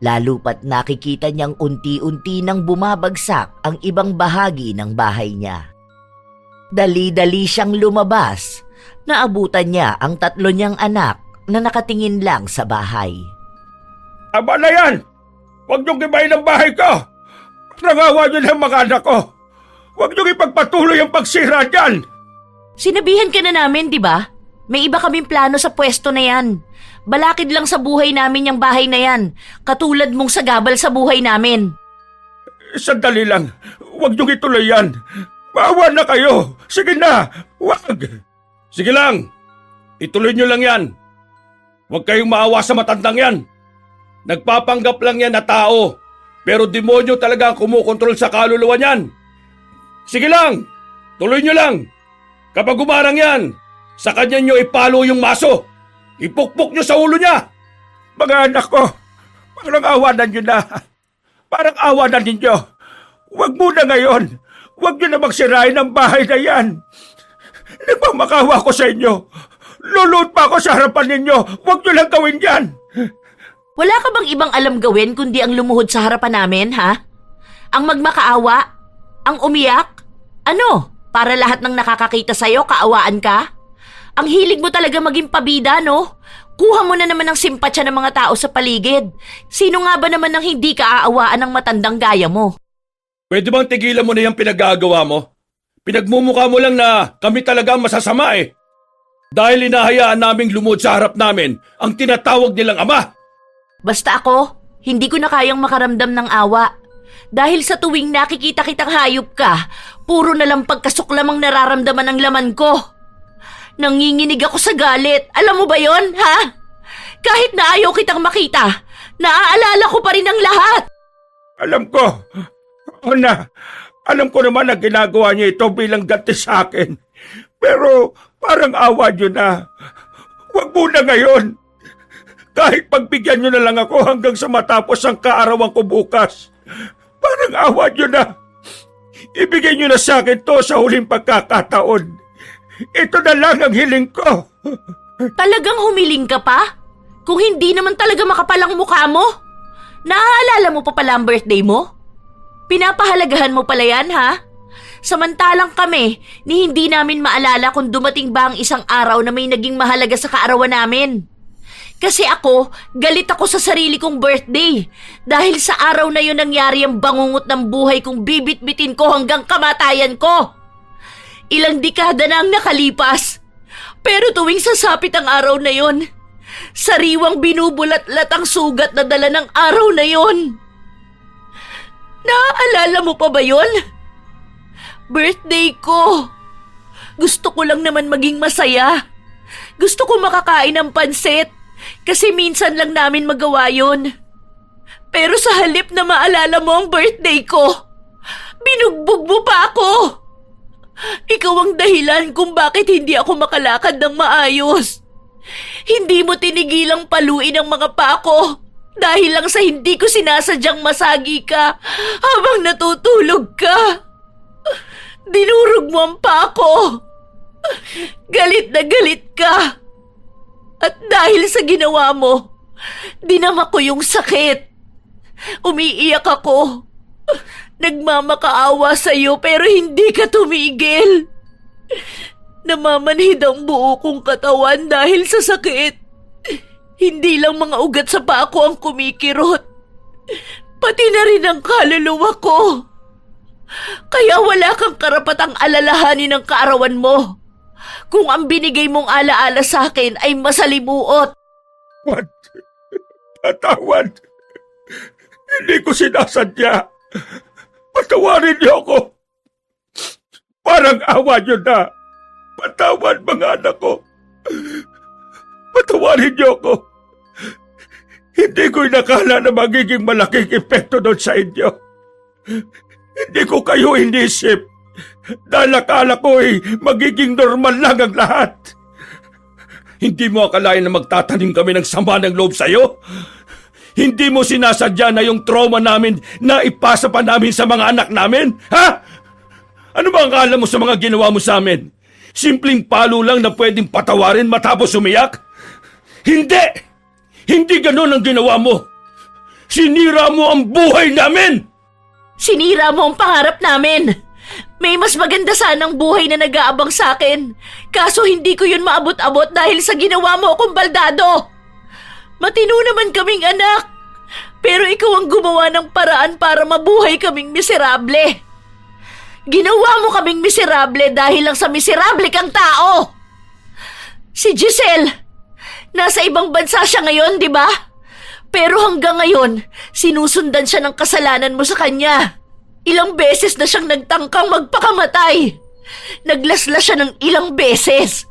Lalo pat nakikita niyang unti-unti nang bumabagsak ang ibang bahagi ng bahay niya. Dali-dali siyang lumabas. Naabutan niya ang 3 niyang anak na nakatingin lang sa bahay.
Aba na yan! Huwag niyong gibayin ang bahay ko! Nangawa niyo ng mga anak ko! Huwag niyong ipagpatuloy ang pagsira dyan!
Sinabihan ka na namin, di ba? May iba kaming plano sa pwesto na yan. Balakid lang sa buhay namin yung bahay na yan. Katulad mong sagabal sa buhay namin.
Sandali lang. Huwag niyong ituloy yan. Maawa na kayo. Sige na. Huwag.
Sige lang. Ituloy nyo lang yan. Huwag kayong maawa sa matandang yan. Nagpapanggap lang yan na tao. Pero demonyo talaga ang kumukontrol sa kaluluwa niyan. Sige lang. Tuloy nyo lang. Kapag umarang yan, sa kanya nyo ipalo yung maso. Ipukpok nyo sa ulo niya.
Mga anak ko, parang awanan niyo na. Parang awanan ninyo. Huwag muna ngayon. Huwag niyo na magsirain ang bahay na yan. Nagmamakawa ko sa inyo. Luluhod pa ako sa harapan ninyo. Huwag niyo lang gawin yan.
Wala ka bang ibang alam gawin kundi ang lumuhod sa harapan namin, ha? Ang magmakaawa? Ang umiyak? Ano? Para lahat ng nakakakita sa'yo, kaawaan ka? Ang hilig mo talaga maging pabida, no? Kuha mo na naman ng simpatsya ng mga tao sa paligid. Sino nga ba naman ang hindi kaaawaan ng matandang gaya mo?
Pwede bang tigilan mo na yung pinagagawa mo? Pinagmumukha mo lang na kami talaga masasama eh. Dahil inahayaan naming lumuhod sa harap namin ang tinatawag nilang ama.
Basta ako, hindi ko na kayang makaramdam ng awa. Dahil sa tuwing nakikita kitang hayop ka, puro na lang pagkasuklamang nararamdaman ang laman ko. Nanginginig ako sa galit. Alam mo ba yon, ha? Kahit na ayaw kitang makita, naaalala ko pa rin ang lahat.
Alam ko. Alam ko naman na ginagawa niyo ito bilang ganti sa akin. Pero parang awa niyo na. Huwag muna ngayon. Kahit pagbigyan niyo na lang ako hanggang sa matapos ang kaarawan ko bukas. Parang awa niyo na. Ibigay niyo na sa akin to sa huling pagkakataon. Ito na lang ang hiling ko.
Talagang humiling ka pa? Kung hindi naman talaga makapalang mukha mo? Naaalala mo pa pala ang birthday mo? Pinapahalagahan mo pala yan, ha? Samantalang kami, ni hindi namin maalala kung dumating ba ang isang araw na may naging mahalaga sa kaarawan namin. Kasi ako, galit ako sa sarili kong birthday. Dahil sa araw na yun nangyari ang bangungot ng buhay kong bibit-bitin ko hanggang kamatayan ko. Ilang dekada na ang nakalipas. Pero tuwing sasapit ang araw na yon, sariwang binubulat-lat ang sugat na dala ng araw na yon. Naaalala mo pa ba yon? Birthday ko! Gusto ko lang naman maging masaya. Gusto ko makakain ng pansit kasi minsan lang namin magawa yun. Pero sa halip na maalala mo ang birthday ko, binugbog mo pa ako! Ikaw ang dahilan kung bakit hindi ako makalakad ng maayos. Hindi mo tinigilang paluin ang mga paa ko dahil lang sa hindi ko sinasadyang masagi ka habang natutulog ka. Dinurog mo ang paa ko. Galit na galit ka. At dahil sa ginawa mo, dinama ko yung sakit. Umiiyak ako. Nagmamakaawa sa'yo pero hindi ka tumigil. Namamanhid ang buo kong katawan dahil sa sakit. Hindi lang mga ugat sa paa ko ang kumikirot. Pati na rin ang kaluluwa ko. Kaya wala kang karapatang alalahanin ang kaarawan mo. Kung ang binigay mong alaala sa akin ay masalimuot.
What? Patawad. Hindi ko sinasadya. Patawarin niyo ako. Parang awa niyo na. Patawad mga anak ko. Patawarin niyo ako. Hindi ko inakala na magiging malaking epekto doon sa inyo. Hindi ko kayo inisip. Dahil akala ko magiging normal lang ang lahat.
Hindi mo akalain na magtatanim kami ng sama ng loob sa'yo? Hindi mo sinasadya na yung trauma namin na ipasa pa namin sa mga anak namin? Ha? Ano ba ang akala mo sa mga ginawa mo sa amin? Simpleng palo lang na pwedeng patawarin matapos umiyak? Hindi! Hindi ganun ang ginawa mo! Sinira mo ang buhay namin!
Sinira mo ang pangarap namin. May mas maganda sanang buhay na nag-aabang sa akin. Kaso hindi ko yun maabot-abot dahil sa ginawa mo akong baldado. Matino naman kaming anak. Pero ikaw ang gumawa ng paraan para mabuhay kaming miserable. Ginawa mo kaming miserable dahil lang sa miserable kang tao. Si Giselle, nasa ibang bansa siya ngayon, di ba? Pero hanggang ngayon, sinusundan siya ng kasalanan mo sa kanya. Ilang beses na siyang nagtangkang magpakamatay. Naglaslas siya ng ilang beses.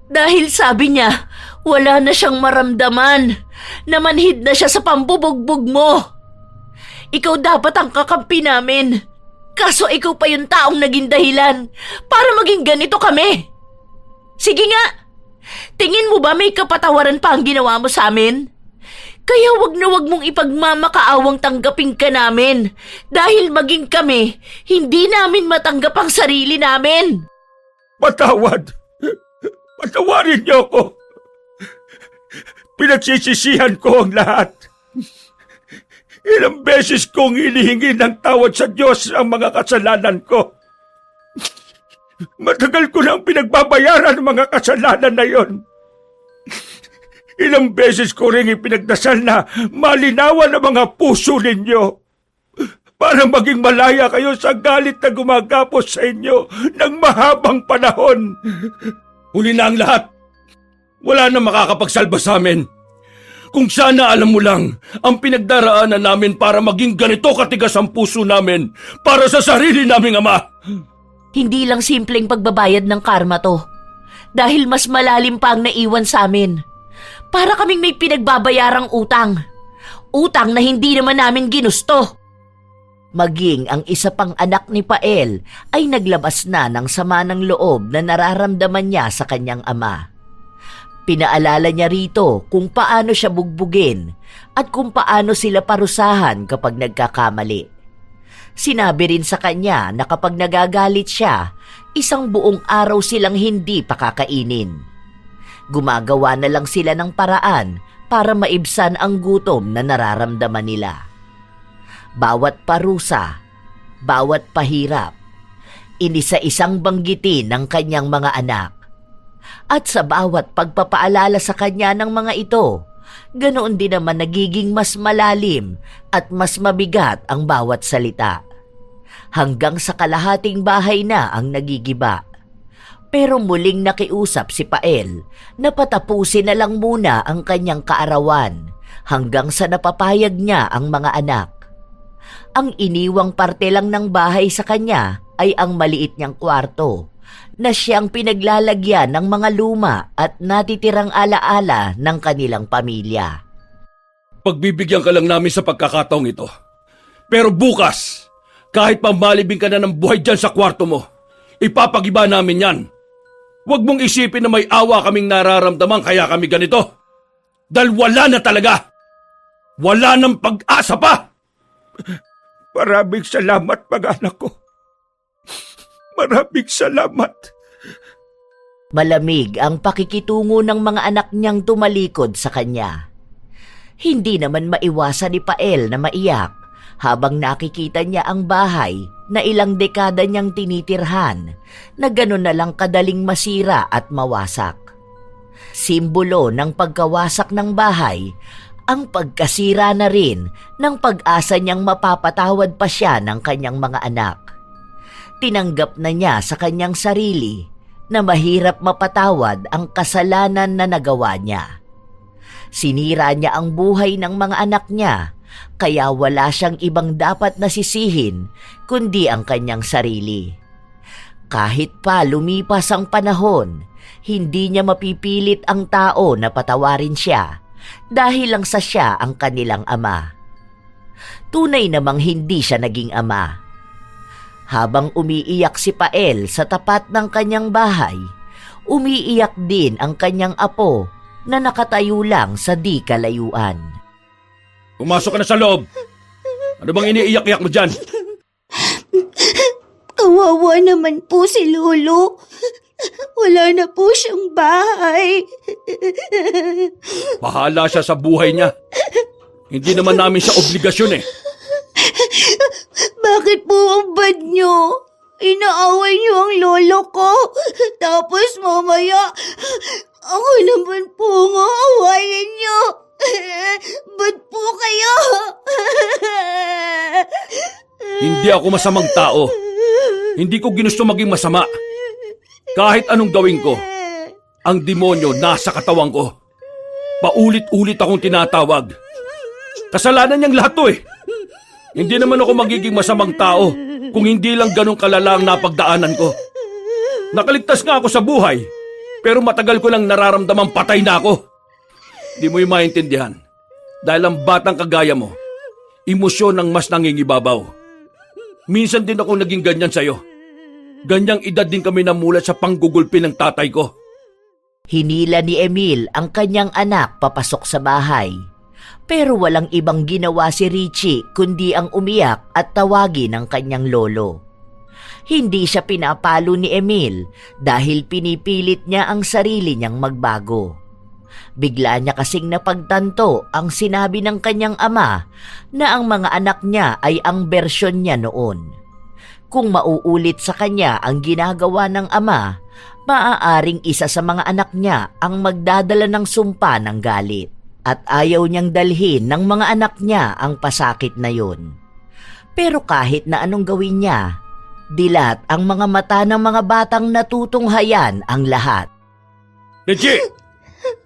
Dahil sabi niya, wala na siyang maramdaman. Namanhid na siya sa pambubugbog mo. Ikaw dapat ang kakampi namin. Kaso ikaw pa yung taong naging dahilan para maging ganito kami. Sige nga, tingin mo ba may kapatawaran pa ang ginawa mo sa amin? Kaya wag na wag mong ipagmamakaawang tanggapin ka namin dahil maging kami, hindi namin matanggap ang sarili namin.
Patawad. Patawarin niyo ako. Pinagsisisihan ko ang lahat. Ilang beses kong hinihingi ng tawad sa Diyos ang mga kasalanan ko. Matagal ko nang pinagbabayaran ang mga kasalanan na yon. Ilang beses ko rin ipinagdasal na malinawan ang mga puso ninyo para maging malaya kayo sa galit na gumagapos sa inyo ng mahabang panahon.
Huli na ang lahat. Wala na makakapagsalba sa amin. Kung sana alam mo lang ang pinagdaraanan namin para maging ganito katigas ang puso namin para sa sarili naming ama.
Hindi lang simpleng pagbabayad ng karma to. Dahil mas malalim pa ang naiwan sa amin. Para kaming may pinagbabayarang utang. Utang na hindi naman namin ginusto.
Maging ang isa pang anak ni Pael ay naglabas na ng sama ng loob na nararamdaman niya sa kanyang ama. Pinaalala niya rito kung paano siya bugbugin at kung paano sila parusahan kapag nagkakamali. Sinabi rin sa kanya na kapag nagagalit siya, isang buong araw silang hindi pakakainin. Gumagawa na lang sila ng paraan para maibsan ang gutom na nararamdaman nila. Bawat parusa, bawat pahirap, inisa-isang banggitin ng kanyang mga anak. At sa bawat pagpapaalala sa kanya ng mga ito, ganoon din naman nagiging mas malalim at mas mabigat ang bawat salita. Hanggang sa kalahating bahay na ang nagigiba. Pero muling nakiusap si Pael na patapusin na lang muna ang kanyang kaarawan hanggang sa napapayag niya ang mga anak. Ang iniwang parte lang ng bahay sa kanya ay ang maliit niyang kwarto na siyang pinaglalagyan ng mga luma at natitirang alaala ng kanilang pamilya.
Pagbibigyan ka lang namin sa pagkakataong ito. Pero bukas, kahit pamalibing ka na ng buhay dyan sa kwarto mo, ipapagiba namin yan. Huwag mong isipin na may awa kaming nararamdaman kaya kami ganito. Dahil wala na talaga. Wala nang pag-asa pa.
Maraming salamat, mag-anak ko. Maraming salamat.
Malamig ang pakikitungo ng mga anak niyang tumalikod sa kanya. Hindi naman maiwasan ni Pael na maiyak habang nakikita niya ang bahay na ilang dekada niyang tinitirhan na gano'n na lang kadaling masira at mawasak. Simbolo ng pagkawasak ng bahay ang pagkasira na rin ng pag-asa niyang mapapatawad pa siya ng kanyang mga anak. Tinanggap na niya sa kanyang sarili na mahirap mapatawad ang kasalanan na nagawa niya. Sinira niya ang buhay ng mga anak niya, kaya wala siyang ibang dapat nasisihin kundi ang kanyang sarili. Kahit pa lumipas ang panahon, hindi niya mapipilit ang tao na patawarin siya dahil lang sa siya ang kanilang ama. Tunay namang hindi siya naging ama. Habang umiiyak si Pael sa tapat ng kanyang bahay, umiiyak din ang kanyang apo na nakatayo lang sa di kalayuan.
Pumasok ka na sa loob. Ano bang iniiyak-iyak mo dyan?
Kawawa naman po si Lolo. Wala na po siyang bahay.
Bahala siya sa buhay niya. Hindi naman namin siya obligasyon eh.
Bakit po ang bad niyo? Inaaway niyo ang lolo ko. Tapos mamaya, ako naman po nga awayin niyo. Ba't po kayo?
Hindi ako masamang tao. Hindi ko ginusto maging masama. Kahit anong gawin ko, ang demonyo nasa katawan ko. Paulit-ulit akong tinatawag. Kasalanan niyang lahat to eh. Hindi naman ako magiging masamang tao kung hindi lang ganun kalala ang napagdaanan ko. Nakaligtas nga ako sa buhay, pero matagal ko lang nararamdamang patay na ako. Di mo yung maintindihan. Dahil ang batang kagaya mo, emosyon ang mas nangingibabaw. Minsan din ako naging ganyan sa'yo. Ganyang edad din kami namulat sa panggugulpi ng tatay ko.
Hinila ni Emil ang kanyang anak papasok sa bahay. Pero walang ibang ginawa si Richie kundi ang umiyak at tawagin ang kanyang lolo. Hindi siya pinapalo ni Emil dahil pinipilit niya ang sarili niyang magbago. Bigla niya kasing napagtanto ang sinabi ng kanyang ama na ang mga anak niya ay ang bersyon niya noon. Kung mauulit sa kanya ang ginagawa ng ama, maaaring isa sa mga anak niya ang magdadala ng sumpa ng galit. At ayaw niyang dalhin ng mga anak niya ang pasakit na yun. Pero kahit na anong gawin niya, dilat ang mga mata ng mga batang natutunghayan ang lahat.
Richie!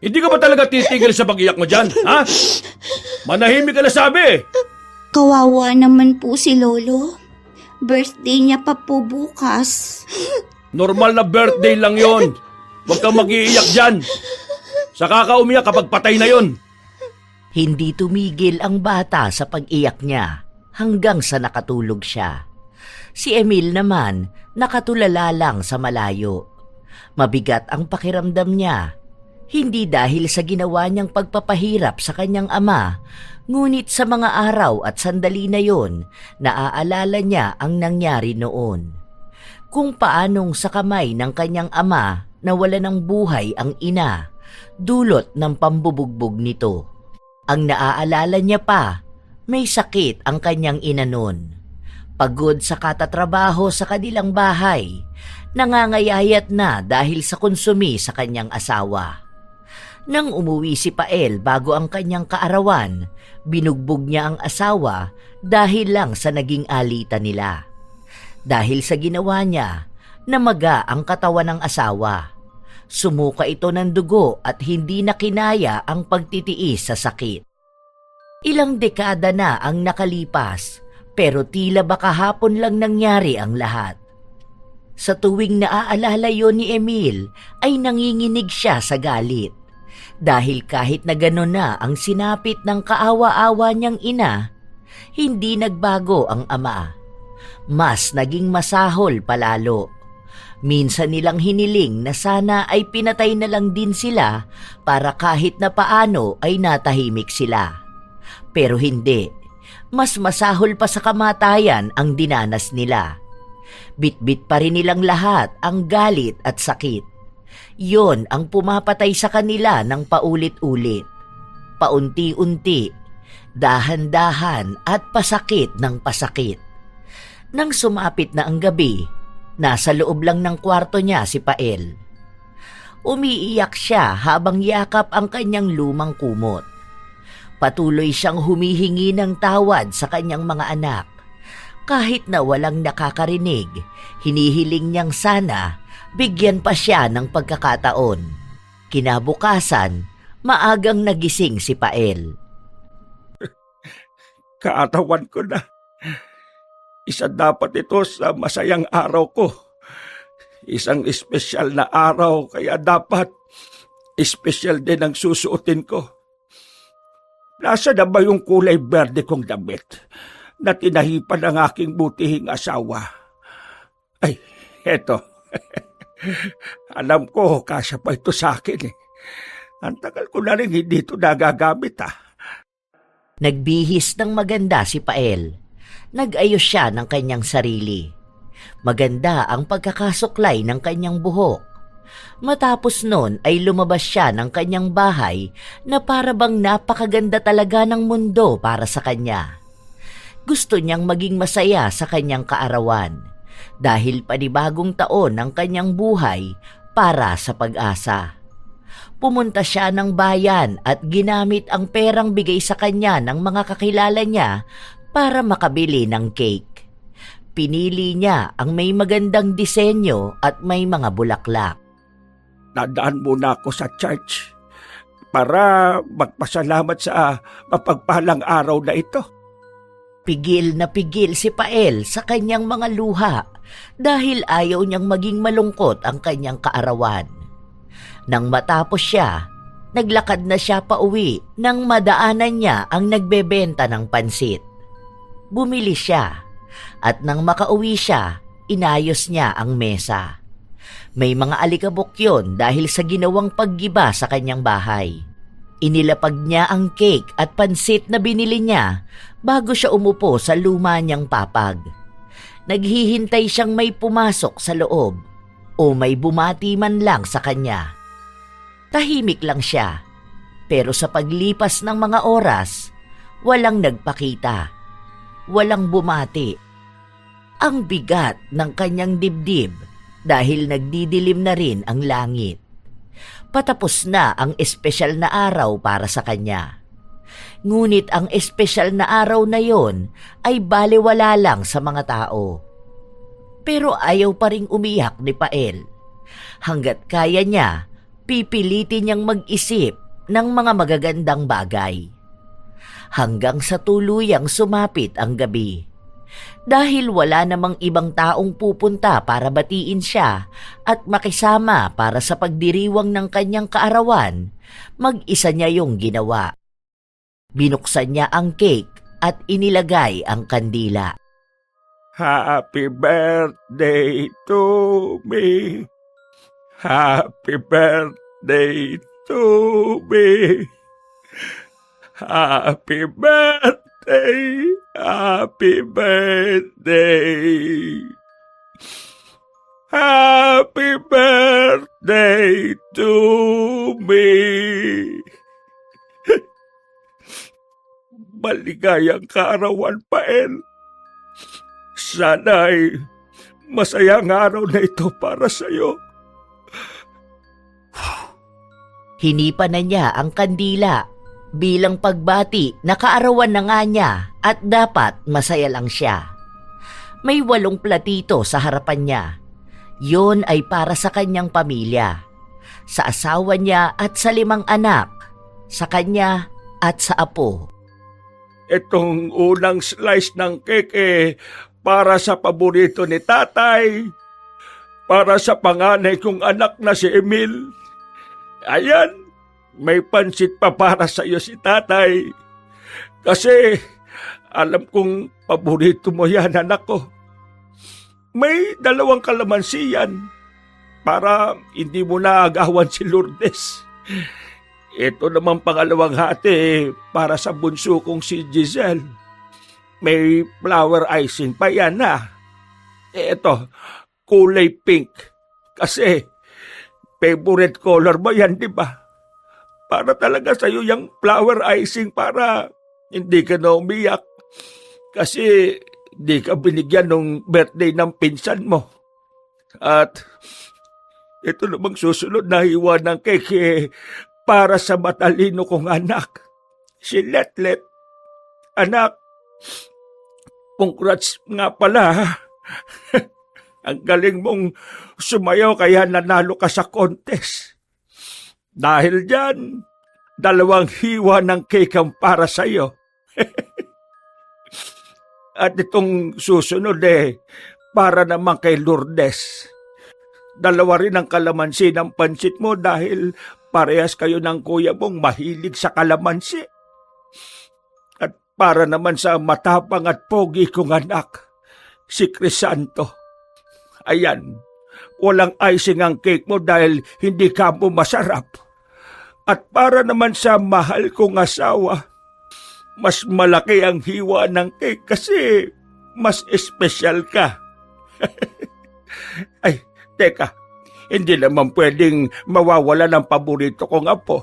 Hindi ka ba talaga titigil sa pag-iyak mo dyan, ha? Manahimik ka na sabi!
Kawawa naman po si Lolo. Birthday niya pa po bukas.
Normal na birthday lang yon. Huwag kang mag-iiyak dyan. Saka ka umiyak kapag patay na yon.
Hindi tumigil ang bata sa pag-iyak niya hanggang sa nakatulog siya. Si Emil naman nakatulala lang sa malayo. Mabigat ang pakiramdam niya. Hindi dahil sa ginawa niyang pagpapahirap sa kanyang ama, ngunit sa mga araw at sandali na yon, naaalala niya ang nangyari noon. Kung paanong sa kamay ng kanyang ama nawala ng buhay ang ina, dulot ng pambubugbog nito. Ang naaalala niya pa, may sakit ang kanyang ina noon. Pagod sa katatrabaho sa kanilang bahay, nangangayayat na dahil sa konsumi sa kanyang asawa. Nang umuwi si Pael bago ang kanyang kaarawan, binugbog niya ang asawa dahil lang sa naging alitan nila. Dahil sa ginawa niya, namaga ang katawan ng asawa. Sumuka ito ng dugo at hindi na kinaya ang pagtitiis sa sakit. Ilang dekada na ang nakalipas, pero tila ba kahapon lang nangyari ang lahat. Sa tuwing naaalala yon ni Emil, ay nanginginig siya sa galit. Dahil kahit na gano'n na ang sinapit ng kaawa-awa niyang ina, hindi nagbago ang ama. Mas naging masahol palalo. Minsan nilang hiniling na sana ay pinatay na lang din sila para kahit na paano ay natahimik sila. Pero hindi. Mas masahol pa sa kamatayan ang dinanas nila. Bitbit pa rin nilang lahat ang galit at sakit. Yon ang pumapatay sa kanila ng paulit-ulit. Paunti-unti, dahan-dahan at pasakit ng pasakit. Nang sumapit na ang gabi, nasa loob lang ng kwarto niya si Pael. Umiiyak siya habang yakap ang kanyang lumang kumot. Patuloy siyang humihingi ng tawad sa kanyang mga anak. Kahit na walang nakakarinig, hinihiling niyang sana bigyan pa siya ng pagkakataon. Kinabukasan, maagang nagising si Pael.
Kaatawan ko na. Isa dapat ito sa masayang araw ko. Isang espesyal na araw, kaya dapat espesyal din ang susuotin ko. Nasa na ba yung kulay berde kong damit na tinahipan ng aking butihing asawa? Ay, eto. Alam ko, kasya pa ito sa akin eh. Ang tagal ko na rin hindi ito nagagamit
Nagbihis ng maganda si Pael. Nag-ayos siya ng kanyang sarili. Maganda ang pagkakasuklay ng kanyang buhok. Matapos nun ay lumabas siya ng kanyang bahay na para bang napakaganda talaga ng mundo para sa kanya. Gusto niyang maging masaya sa kanyang kaarawan dahil panibagong taon ang kanyang buhay para sa pag-asa. Pumunta siya ng bayan at ginamit ang perang bigay sa kanya ng mga kakilala niya para makabili ng cake. Pinili niya ang may magandang disenyo at may mga bulaklak.
Nadaan muna ako sa church para magpasalamat sa mapagpalang araw na ito.
Pigil na pigil si Pael sa kanyang mga luha dahil ayaw niyang maging malungkot ang kanyang kaarawan. Nang matapos siya, naglakad na siya pauwi nang madaanan niya ang nagbebenta ng pansit. Bumili siya at nang makauwi siya, inayos niya ang mesa. May mga alikabok yon dahil sa ginawang paggiba sa kanyang bahay. Inilapag niya ang cake at pansit na binili niya bago siya umupo sa luma niyang papag. Naghihintay siyang may pumasok sa loob o may bumati man lang sa kanya. Tahimik lang siya, pero sa paglipas ng mga oras, walang nagpakita. Walang bumati. Ang bigat ng kanyang dibdib dahil nagdidilim na rin ang langit. Patapos na ang espesyal na araw para sa kanya. Ngunit ang espesyal na araw na yon ay balewala lang sa mga tao. Pero ayaw pa ring umiyak ni Pael. Hanggat kaya niya, pipilitin niyang mag-isip ng mga magagandang bagay. Hanggang sa tuluyang sumapit ang gabi. Dahil wala namang ibang taong pupunta para batiin siya at makisama para sa pagdiriwang ng kanyang kaarawan, mag-isa niya yung ginawa. Binuksan niya ang cake at inilagay ang kandila.
Happy birthday to me. Happy birthday to me. Happy birthday, happy birthday. Happy birthday to me. Maligayang kaarawan, Pael. Sana'y masayang araw na ito para sa'yo.
Hinipa na niya ang kandila. Bilang pagbati, nakaarawan na nga niya at dapat masaya lang siya. May 8 platito sa harapan niya. Yon ay para sa kanyang pamilya. Sa asawa niya at sa 5 anak. Sa kanya at sa apo.
Itong unang slice ng cake para sa paborito ni tatay. para sa panganay kong anak na si Emil. Ayan, may pansit pa para sa iyo si tatay. Kasi alam kong paborito mo yan, anak ko. May 2 kalamansi yan para hindi mo na agawan si Lourdes. Ito naman pangalawang hati para sa bunso kong si Giselle. May flower icing pa yan ha. Ito, kulay pink. Kasi favorite color mo yan, di ba? Para talaga sa'yo yung flower icing para hindi ka na umiyak. Kasi di ka binigyan ng birthday ng pinsan mo. At ito namang susunod na hiwa ng cake para sa matalino kong anak, si Letlet. Anak, congrats nga pala. Ang galing mong sumayaw kaya nanalo ka sa contest. Dahil dyan, 2 hiwa ng cake ang para sa'yo. At itong susunod para naman kay Lourdes. 2 rin ang kalamansi ng pansit mo dahil parehas kayo ng kuya mong mahilig sa kalamansi. At para naman sa matapang at pogi kong anak, si Crisanto. Ayan, walang icing ang cake mo dahil hindi ka mo masarap. At para naman sa mahal kong asawa, mas malaki ang hiwa ng cake kasi mas espesyal ka. Ay, teka, hindi naman pwedeng mawawala ng paborito kong apo.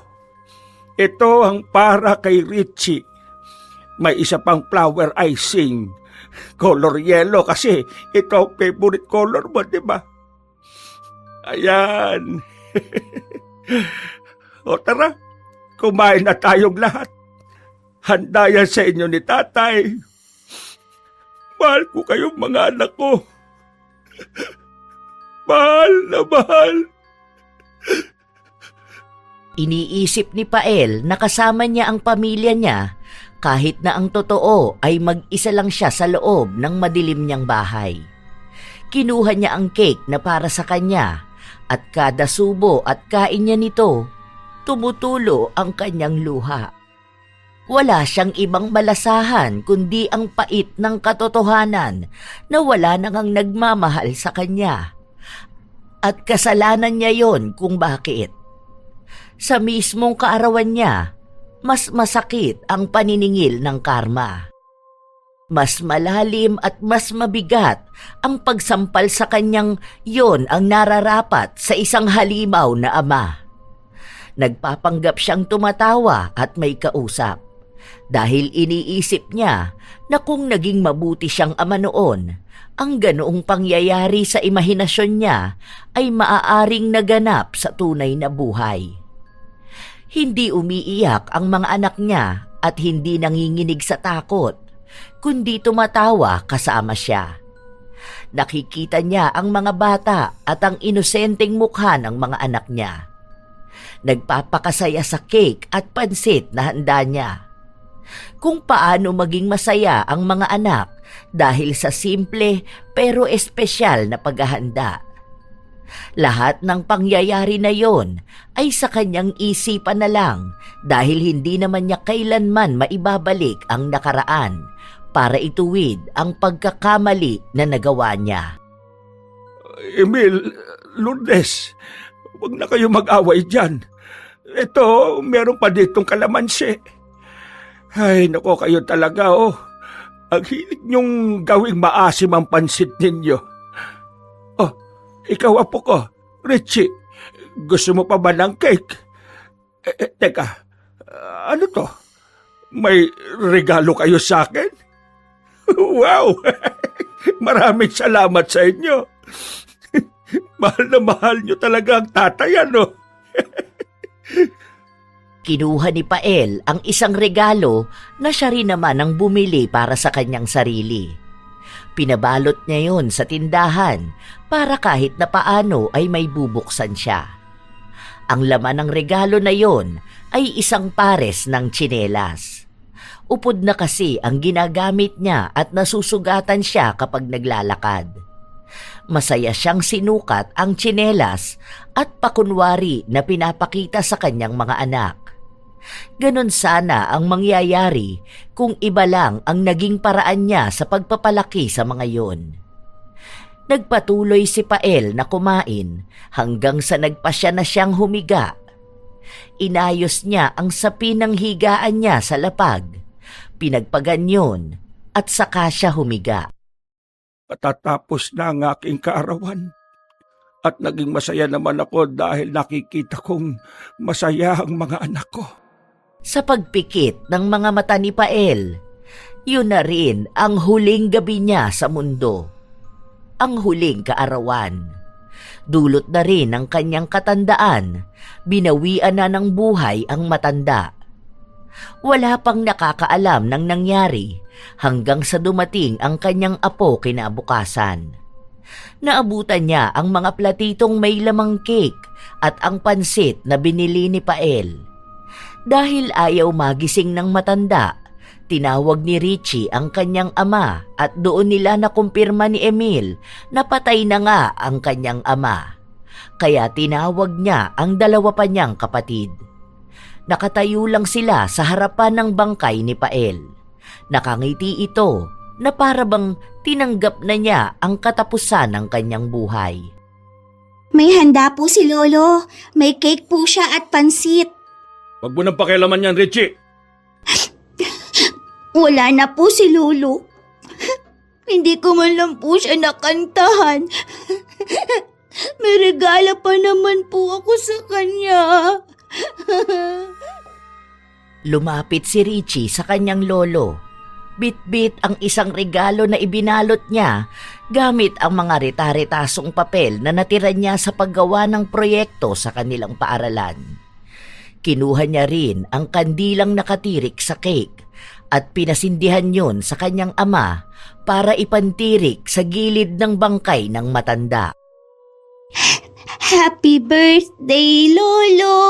Ito ang para kay Richie. May isa pang flower icing. Color yellow kasi ito ang favorite color mo, di ba? Ayan. O tara, kumain na tayong lahat. Handa yan sa inyo ni tatay. Mahal ko kayong mga anak ko. Mahal na mahal.
Iniisip ni Pael na kasama niya ang pamilya niya kahit na ang totoo ay mag-isa lang siya sa loob ng madilim niyang bahay. Kinuha niya ang cake na para sa kanya at kada subo at kain niya nito, tumutulo ang kanyang luha. Wala siyang ibang malasahan kundi ang pait ng katotohanan na wala nang ang nagmamahal sa kanya. At kasalanan niya yon kung bakit. Sa mismong kaarawan niya, mas masakit ang paniningil ng karma. Mas malalim at mas mabigat ang pagsampal sa kanyang yon ang nararapat sa isang halimaw na ama. Nagpapanggap siyang tumatawa at may kausap. Dahil iniisip niya na kung naging mabuti siyang ama noon, ang ganoong pangyayari sa imahinasyon niya ay maaaring naganap sa tunay na buhay. Hindi umiiyak ang mga anak niya at hindi nanginginig sa takot, kundi tumatawa kasama siya. Nakikita niya ang mga bata at ang inosenteng mukha ng mga anak niya. Nagpapakasaya sa cake at pansit na handa niya. Kung paano maging masaya ang mga anak dahil sa simple pero espesyal na paghahanda. Lahat ng pangyayari na yon ay sa kanyang isipan na lang dahil hindi naman niya kailanman maibabalik ang nakaraan para ituwid ang pagkakamali na nagawa niya.
Emil, Lourdes, huwag na kayo mag-away dyan. Ito, meron pa ditong kalamansi. Ay, nako kayo talaga, oh. Ang hilig niyong gawing maasim ang pansit ninyo. Oh, ikaw apo ko, Richie, gusto mo pa ba ng cake? Teka, ano to? May regalo kayo sa akin? Wow! Maraming salamat sa inyo. Mahal na mahal niyo talaga ang tatay, ano?
Kinuha ni Pael ang isang regalo na siya rin naman ang bumili para sa kanyang sarili. Pinabalot niya yon sa tindahan para kahit na paano ay may bubuksan siya. Ang laman ng regalo na yon ay isang pares ng tsinelas. Upod na kasi ang ginagamit niya at nasusugatan siya kapag naglalakad. Masaya siyang sinukat ang tsinelas at pakunwari na pinapakita sa kanyang mga anak. Ganon sana ang mangyayari kung iba lang ang naging paraan niya sa pagpapalaki sa mga yon. Nagpatuloy si Pael na kumain hanggang sa nagpasya na siyang humiga. Inayos niya ang sapi ng higaan niya sa lapag, pinagpaganyon at saka siya humiga.
Patatapos na ang aking kaarawan. At naging masaya naman ako dahil nakikita kong masaya ang mga anak ko.
Sa pagpikit ng mga mata ni Pael, yun na rin ang huling gabi niya sa mundo. Ang huling kaarawan. Dulot na rin ng kanyang katandaan, binawian na ng buhay ang matanda. Wala pang nakakaalam ng nangyari hanggang sa dumating ang kanyang apo kinabukasan. Naabutan niya ang mga platitong may lamang cake at ang pansit na binili ni Pael. Dahil ayaw magising ng matanda, tinawag ni Richie ang kanyang ama at doon nila nakumpirma ni Emil na patay na nga ang kanyang ama. Kaya tinawag niya ang dalawa pa niyang kapatid. Nakatayo lang sila sa harapan ng bangkay ni Pael. Nakangiti ito na para bang tinanggap na niya ang katapusan ng kanyang buhay.
May handa po si Lolo. May cake po siya at pansit.
Wag mo nang pakialaman yan, Richie.
Wala na po si Lolo. Hindi ko man lang po siya nakantahan. May regalo pa naman po ako sa kanya.
Lumapit si Richie sa kanyang lolo. Bit-bit ang isang regalo na ibinalot niya gamit ang mga rita-ritasong papel na natira niya sa paggawa ng proyekto sa kanilang paaralan. Kinuha niya rin ang kandilang nakatirik sa cake at pinasindihan yun sa kanyang ama para ipantirik sa gilid ng bangkay ng matanda.
Happy birthday, Lolo!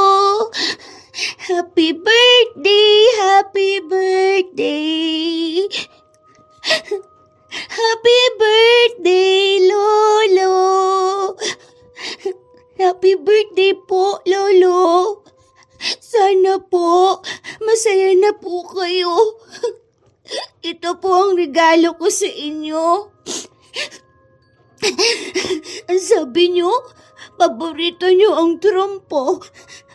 Happy birthday! Happy birthday! Happy birthday, Lolo! Happy birthday po, Lolo! Sana po, masaya na po kayo. Ito po ang regalo ko sa inyo. Sabi nyo, paborito nyo ang trompo.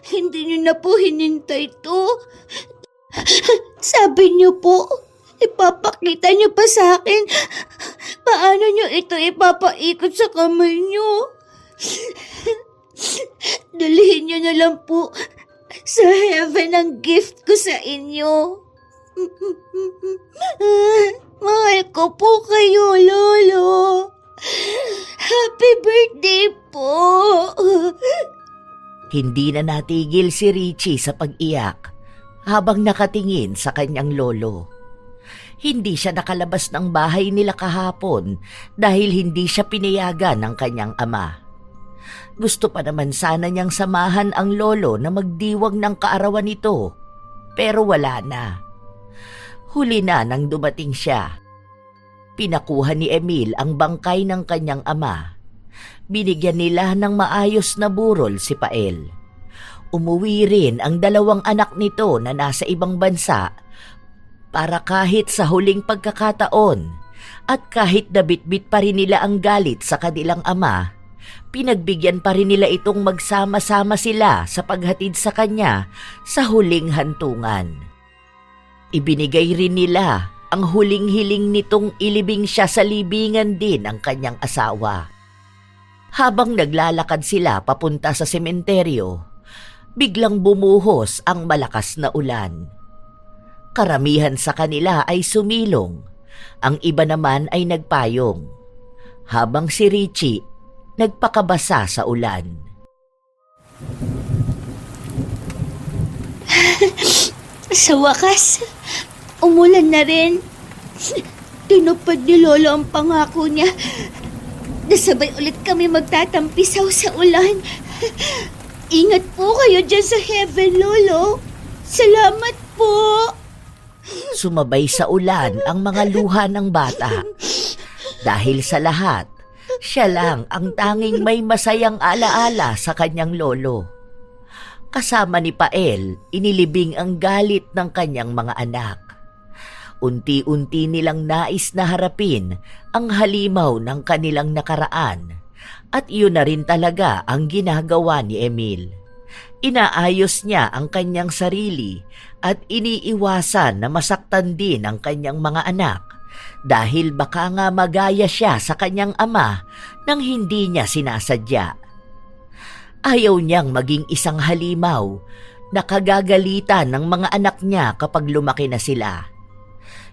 Hindi nyo na po hinintay to. Sabi nyo po, ipapakita nyo pa sa akin paano nyo ito ipapaikot sa kamay nyo. Dalhin nyo na lang po sa heaven ang gift ko sa inyo. Mahal ko po kayo, Lolo. Happy birthday po.
Hindi na natigil si Richie sa pag-iyak habang nakatingin sa kanyang lolo. Hindi siya nakalabas ng bahay nila kahapon dahil hindi siya pinayagan ng kanyang ama. Gusto pa naman sana niyang samahan ang lolo na magdiwag ng kaarawan nito, pero wala na. Huli na nang dumating siya. Pinakuha ni Emil ang bangkay ng kanyang ama. Binigyan nila ng maayos na burol si Pael. Umuwi rin ang dalawang anak nito na nasa ibang bansa para kahit sa huling pagkakataon at kahit nabitbit pa rin nila ang galit sa kanilang ama, pinagbigyan pa rin nila itong magsama-sama sila sa paghatid sa kanya sa huling hantungan. Ibinigay rin nila ang huling hiling nitong ilibing siya sa libingan din ang kanyang asawa. Habang naglalakad sila papunta sa sementeryo, biglang bumuhos ang malakas na ulan. Karamihan sa kanila ay sumilong, ang iba naman ay nagpayong, habang si Richie nagpakabasa sa ulan.
Sa wakas, umulan na rin. Tinupad ni Lolo ang pangako niya. Nasabay ulit kami magtatampisaw sa ulan. Ingat po kayo dyan sa heaven, Lolo. Salamat po.
Sumabay sa ulan ang mga luha ng bata. Dahil sa lahat, Siya lang ang tanging may masayang alaala sa kanyang lolo. Kasama ni Pael, inilibing ang galit ng kanyang mga anak. Unti-unti nilang nais na harapin ang halimaw ng kanilang nakaraan at iyon na rin talaga ang ginagawa ni Emil. Inaayos niya ang kanyang sarili at iniiwasan na masaktan din ang kanyang mga anak dahil baka nga magaya siya sa kanyang ama nang hindi niya sinasadya. Ayaw niyang maging isang halimaw na kagagalitan ng mga anak niya kapag lumaki na sila.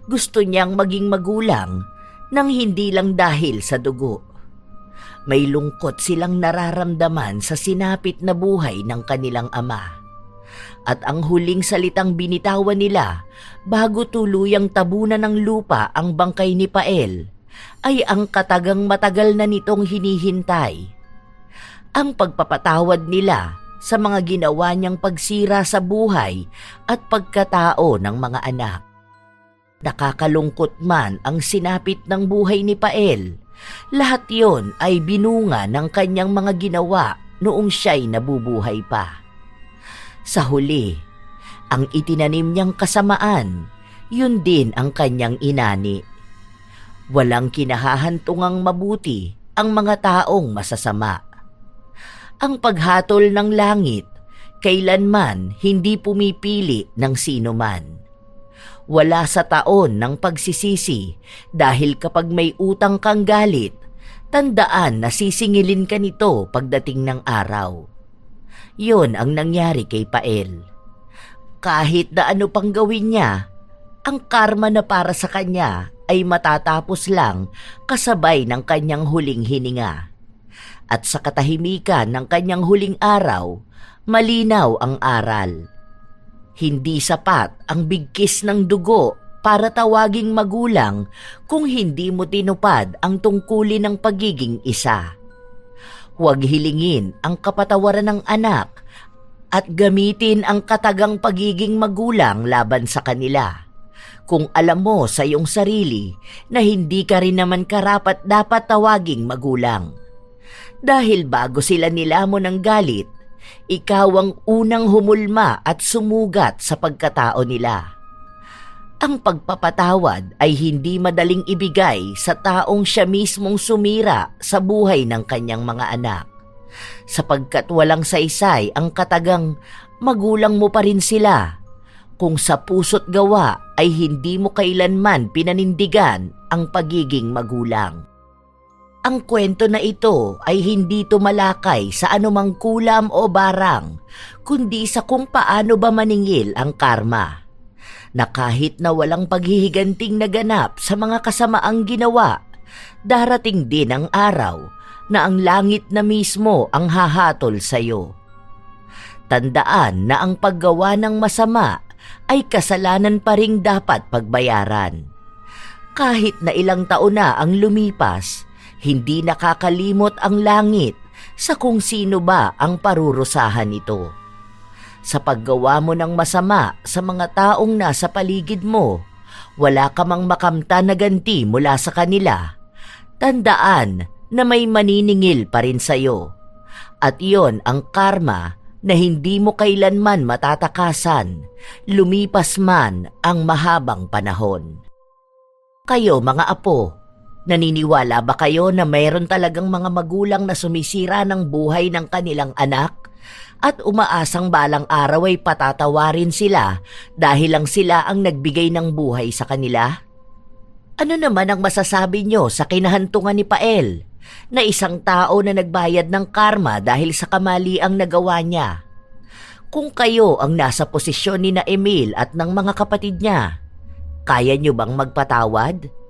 Gusto niyang maging magulang nang hindi lang dahil sa dugo. May lungkot silang nararamdaman sa sinapit na buhay ng kanilang ama. At ang huling salitang binitawan nila bago tuluyang tabunan ng lupa ang bangkay ni Pael ay ang katagang matagal na nitong hinihintay. Ang pagpapatawad nila sa mga ginawa niyang pagsira sa buhay at pagkatao ng mga anak. Nakakalungkot man ang sinapit ng buhay ni Pael, lahat yon ay binunga ng kanyang mga ginawa noong siya'y nabubuhay pa. Sa huli, ang itinanim niyang kasamaan, yun din ang kanyang inani. Walang kinahahantungang mabuti ang mga taong masasama. Ang paghatol ng langit, kailanman hindi pumipili ng sino man. Wala sa taon ng pagsisisi dahil kapag may utang kang galit, tandaan na sisingilin ka nito pagdating ng araw. Yun ang nangyari kay Pael. Kahit na ano pang gawin niya, ang karma na para sa kanya ay matatapos lang kasabay ng kanyang huling hininga. At sa katahimikan ng kanyang huling araw, malinaw ang aral. Hindi sapat ang bigkis ng dugo para tawaging magulang kung hindi mo tinupad ang tungkulin ng pagiging isa. Huwag hilingin ang kapatawaran ng anak at gamitin ang katagang pagiging magulang laban sa kanila. Kung alam mo sa iyong sarili na hindi ka rin naman karapat dapat tawaging magulang. Dahil bago sila nilamon ng galit, ikaw ang unang humulma at sumugat sa pagkatao nila. Ang pagpapatawad ay hindi madaling ibigay sa taong siya mismong sumira sa buhay ng kanyang mga anak. Sapagkat walang saysay ang katagang magulang mo pa rin sila, kung sa puso't gawa ay hindi mo kailanman pinanindigan ang pagiging magulang. Ang kwento na ito ay hindi tumalakay sa anumang kulam o barang, kundi sa kung paano ba maningil ang karma. Na kahit na walang paghihiganting naganap sa mga kasamaang ginawa, darating din ang araw na ang langit na mismo ang hahatol sa iyo. Tandaan na ang paggawa ng masama ay kasalanan pa ring dapat pagbayaran. Kahit na ilang taon na ang lumipas, hindi nakakalimot ang langit sa kung sino ba ang parurusahan nito. Sa paggawa mo ng masama sa mga taong nasa paligid mo, wala ka mang makamta na ganti mula sa kanila. Tandaan na may maniningil pa rin sa'yo. At iyon ang karma na hindi mo kailanman matatakasan, lumipas man ang mahabang panahon. Kayo mga apo, naniniwala ba kayo na mayroon talagang mga magulang na sumisira ng buhay ng kanilang anak at umaasang balang araw ay patatawarin sila dahil lang sila ang nagbigay ng buhay sa kanila? Ano naman ang masasabi nyo sa kinahantungan ni Pael na isang tao na nagbayad ng karma dahil sa kamaliang nagawa niya? Kung kayo ang nasa posisyon ni na Emil at ng mga kapatid niya, kaya nyo bang magpatawad?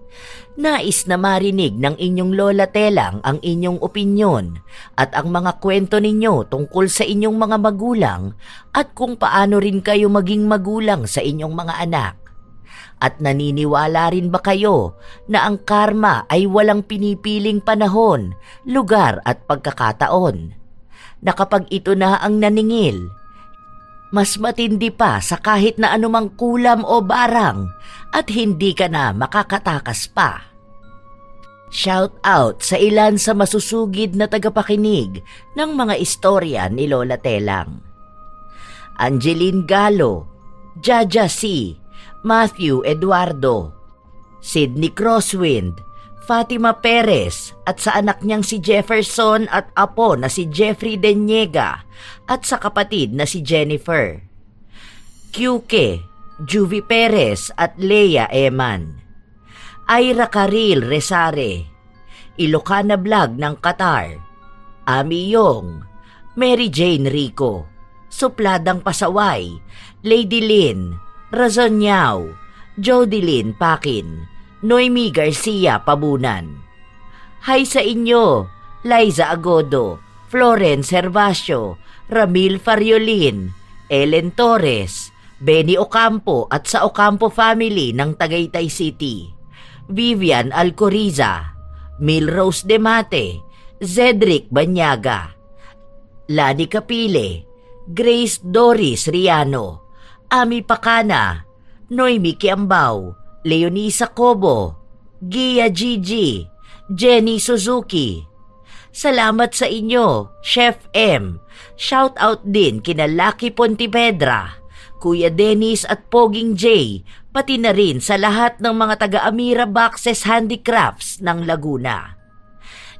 Nais na marinig ng inyong lola Telang ang inyong opinyon at ang mga kwento ninyo tungkol sa inyong mga magulang at kung paano rin kayo maging magulang sa inyong mga anak. At naniniwala rin ba kayo na ang karma ay walang pinipiling panahon, lugar at pagkakataon? Na kapag ito na ang naningil, mas matindi pa sa kahit na anumang kulam o barang at hindi ka na makakatakas pa. Shout out sa ilan sa masusugid na tagapakinig ng mga istorya ni Lola Telang. Angeline Galo, Jaja C, Matthew Eduardo, Sydney Crosswind, Fatima Perez at sa anak niyang si Jefferson at apo na si Jeffrey Deniega at sa kapatid na si Jennifer. QK, Juvie Perez at Leia Eman. Ira Karil Resare, Ilocana Vlog ng Qatar, Ami Yong, Mary Jane Rico, Supladang Pasaway, Lady Lynn, Razon Yao, Jodilyn Pakin, Noemi Garcia Pabunan. Hi sa inyo, Liza Agodo, Florence Herbacio, Ramil Fariolin, Ellen Torres, Benny Ocampo at sa Ocampo family ng Tagaytay City, Vivian Alcoriza, Milrose Demate, Zedric Banyaga, Lani Capile, Grace Doris Riano, Ami Pacana, Noemi Kiambao, Leonisa Cobo, Gia Gigi, Jenny Suzuki. Salamat sa inyo, Chef M. Shout out din kina Lucky Pontevedra, Kuya Dennis at Poging J, pati na rin sa lahat ng mga taga-Amira Boxes Handicrafts ng Laguna.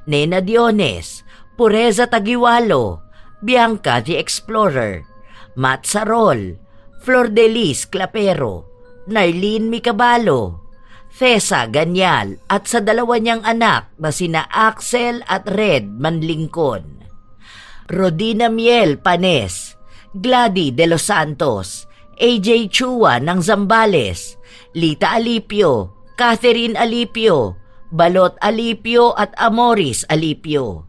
Nena Diones, Pureza Tagiwalo, Bianca the Explorer, Matt Sarol, Flor de Lis Clapero, Narlene Micabalo, Thesa Ganyal at sa dalawa niyang anak na sina Axel at Red Manlingkon. Rodina Miel Panes, Gladys de los Santos, AJ Chua ng Zambales, Lita Alipio, Catherine Alipio, Balot Alipio at Amoris Alipio.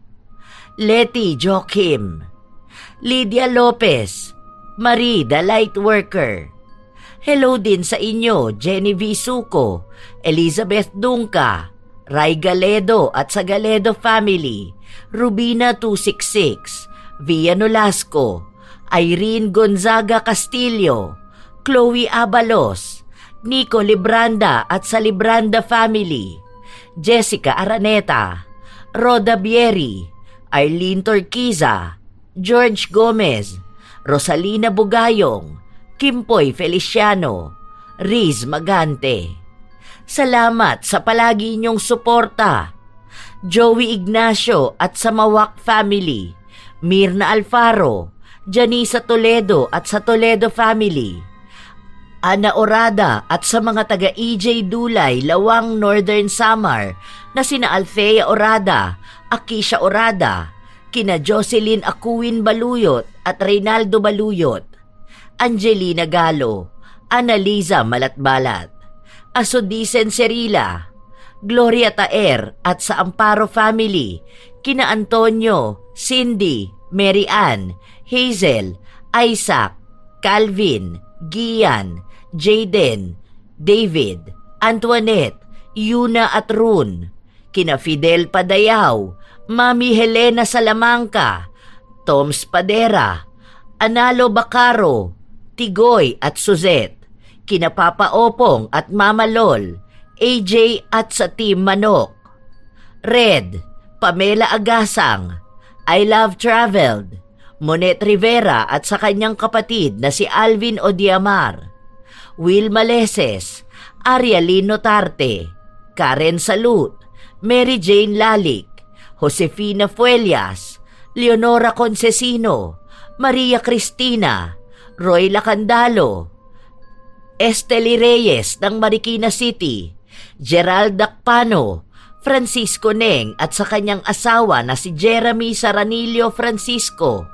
Letty Joachim, Lydia Lopez, Marie the Lightworker. Hello din sa inyo, Jenny V. Suco, Elizabeth Dungka, Ray Galedo at sa Galedo family, Rubina 266, Via Nolasco, Irene Gonzaga Castillo, Chloe Abalos, Nico Libranda at sa Libranda family, Jessica Araneta, Roda Bieri, Arlene Torquiza, George Gomez, Rosalina Bugayong, Kimpoy Feliciano, Riz Magante. Salamat sa palagi niyong suporta. Joey Ignacio at sa Mawak family, Mirna Alfaro, Janisa Toledo at sa Toledo family, Ana Orada at sa mga taga EJ Dulay, Lawang Northern Samar na sina Althea Orada, Akisha Orada, kina Jocelyn Akuin Baluyot at Reynaldo Baluyot, Angelina Galo, Analiza Malatbalat, Asodisen Serila, Gloria Taer at sa Amparo family, kina Antonio, Cindy, Mary Ann, Hazel, Isaac, Calvin, Gian, Jaden, David, Antoinette, Yuna at Rune, kina Fidel Padayaw, Mami Helena Salamanca, Toms Padera, Analo Bacaro, Tigoy at Suzette, kina Papa Opong at Mama Lol, AJ at sa Team Manok, Red, Pamela Agasang, I Love Traveled, Monet Rivera at sa kanyang kapatid na si Alvin Odiamar, Will Maleses, Arialyn Notarte, Karen Salut, Mary Jane Lalik, Josefina Fuelias, Leonora Concesino, Maria Cristina, Roy Lacandalo, Esteli Reyes ng Marikina City, Gerald Dakpano, Francisco Neng at sa kanyang asawa na si Jeremy Saranillo Francisco,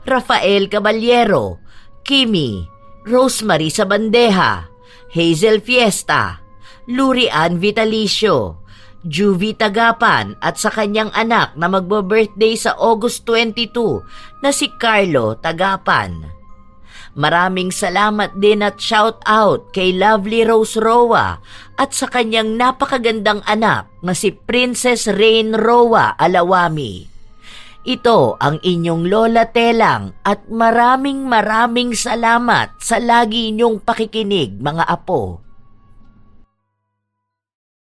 Rafael Caballero, Kimi, Rosemary Sabandeja, Hazel Fiesta, Lurian Vitalicio, Juvie Tagapan at sa kanyang anak na magbo-birthday sa August 22 na si Carlo Tagapan. Maraming salamat din at shout out kay Lovely Rose Roa at sa kanyang napakagandang anak na si Princess Rain Roa Alawami. Ito ang inyong Lola Telang at maraming salamat sa lagi inyong pakikinig mga apo.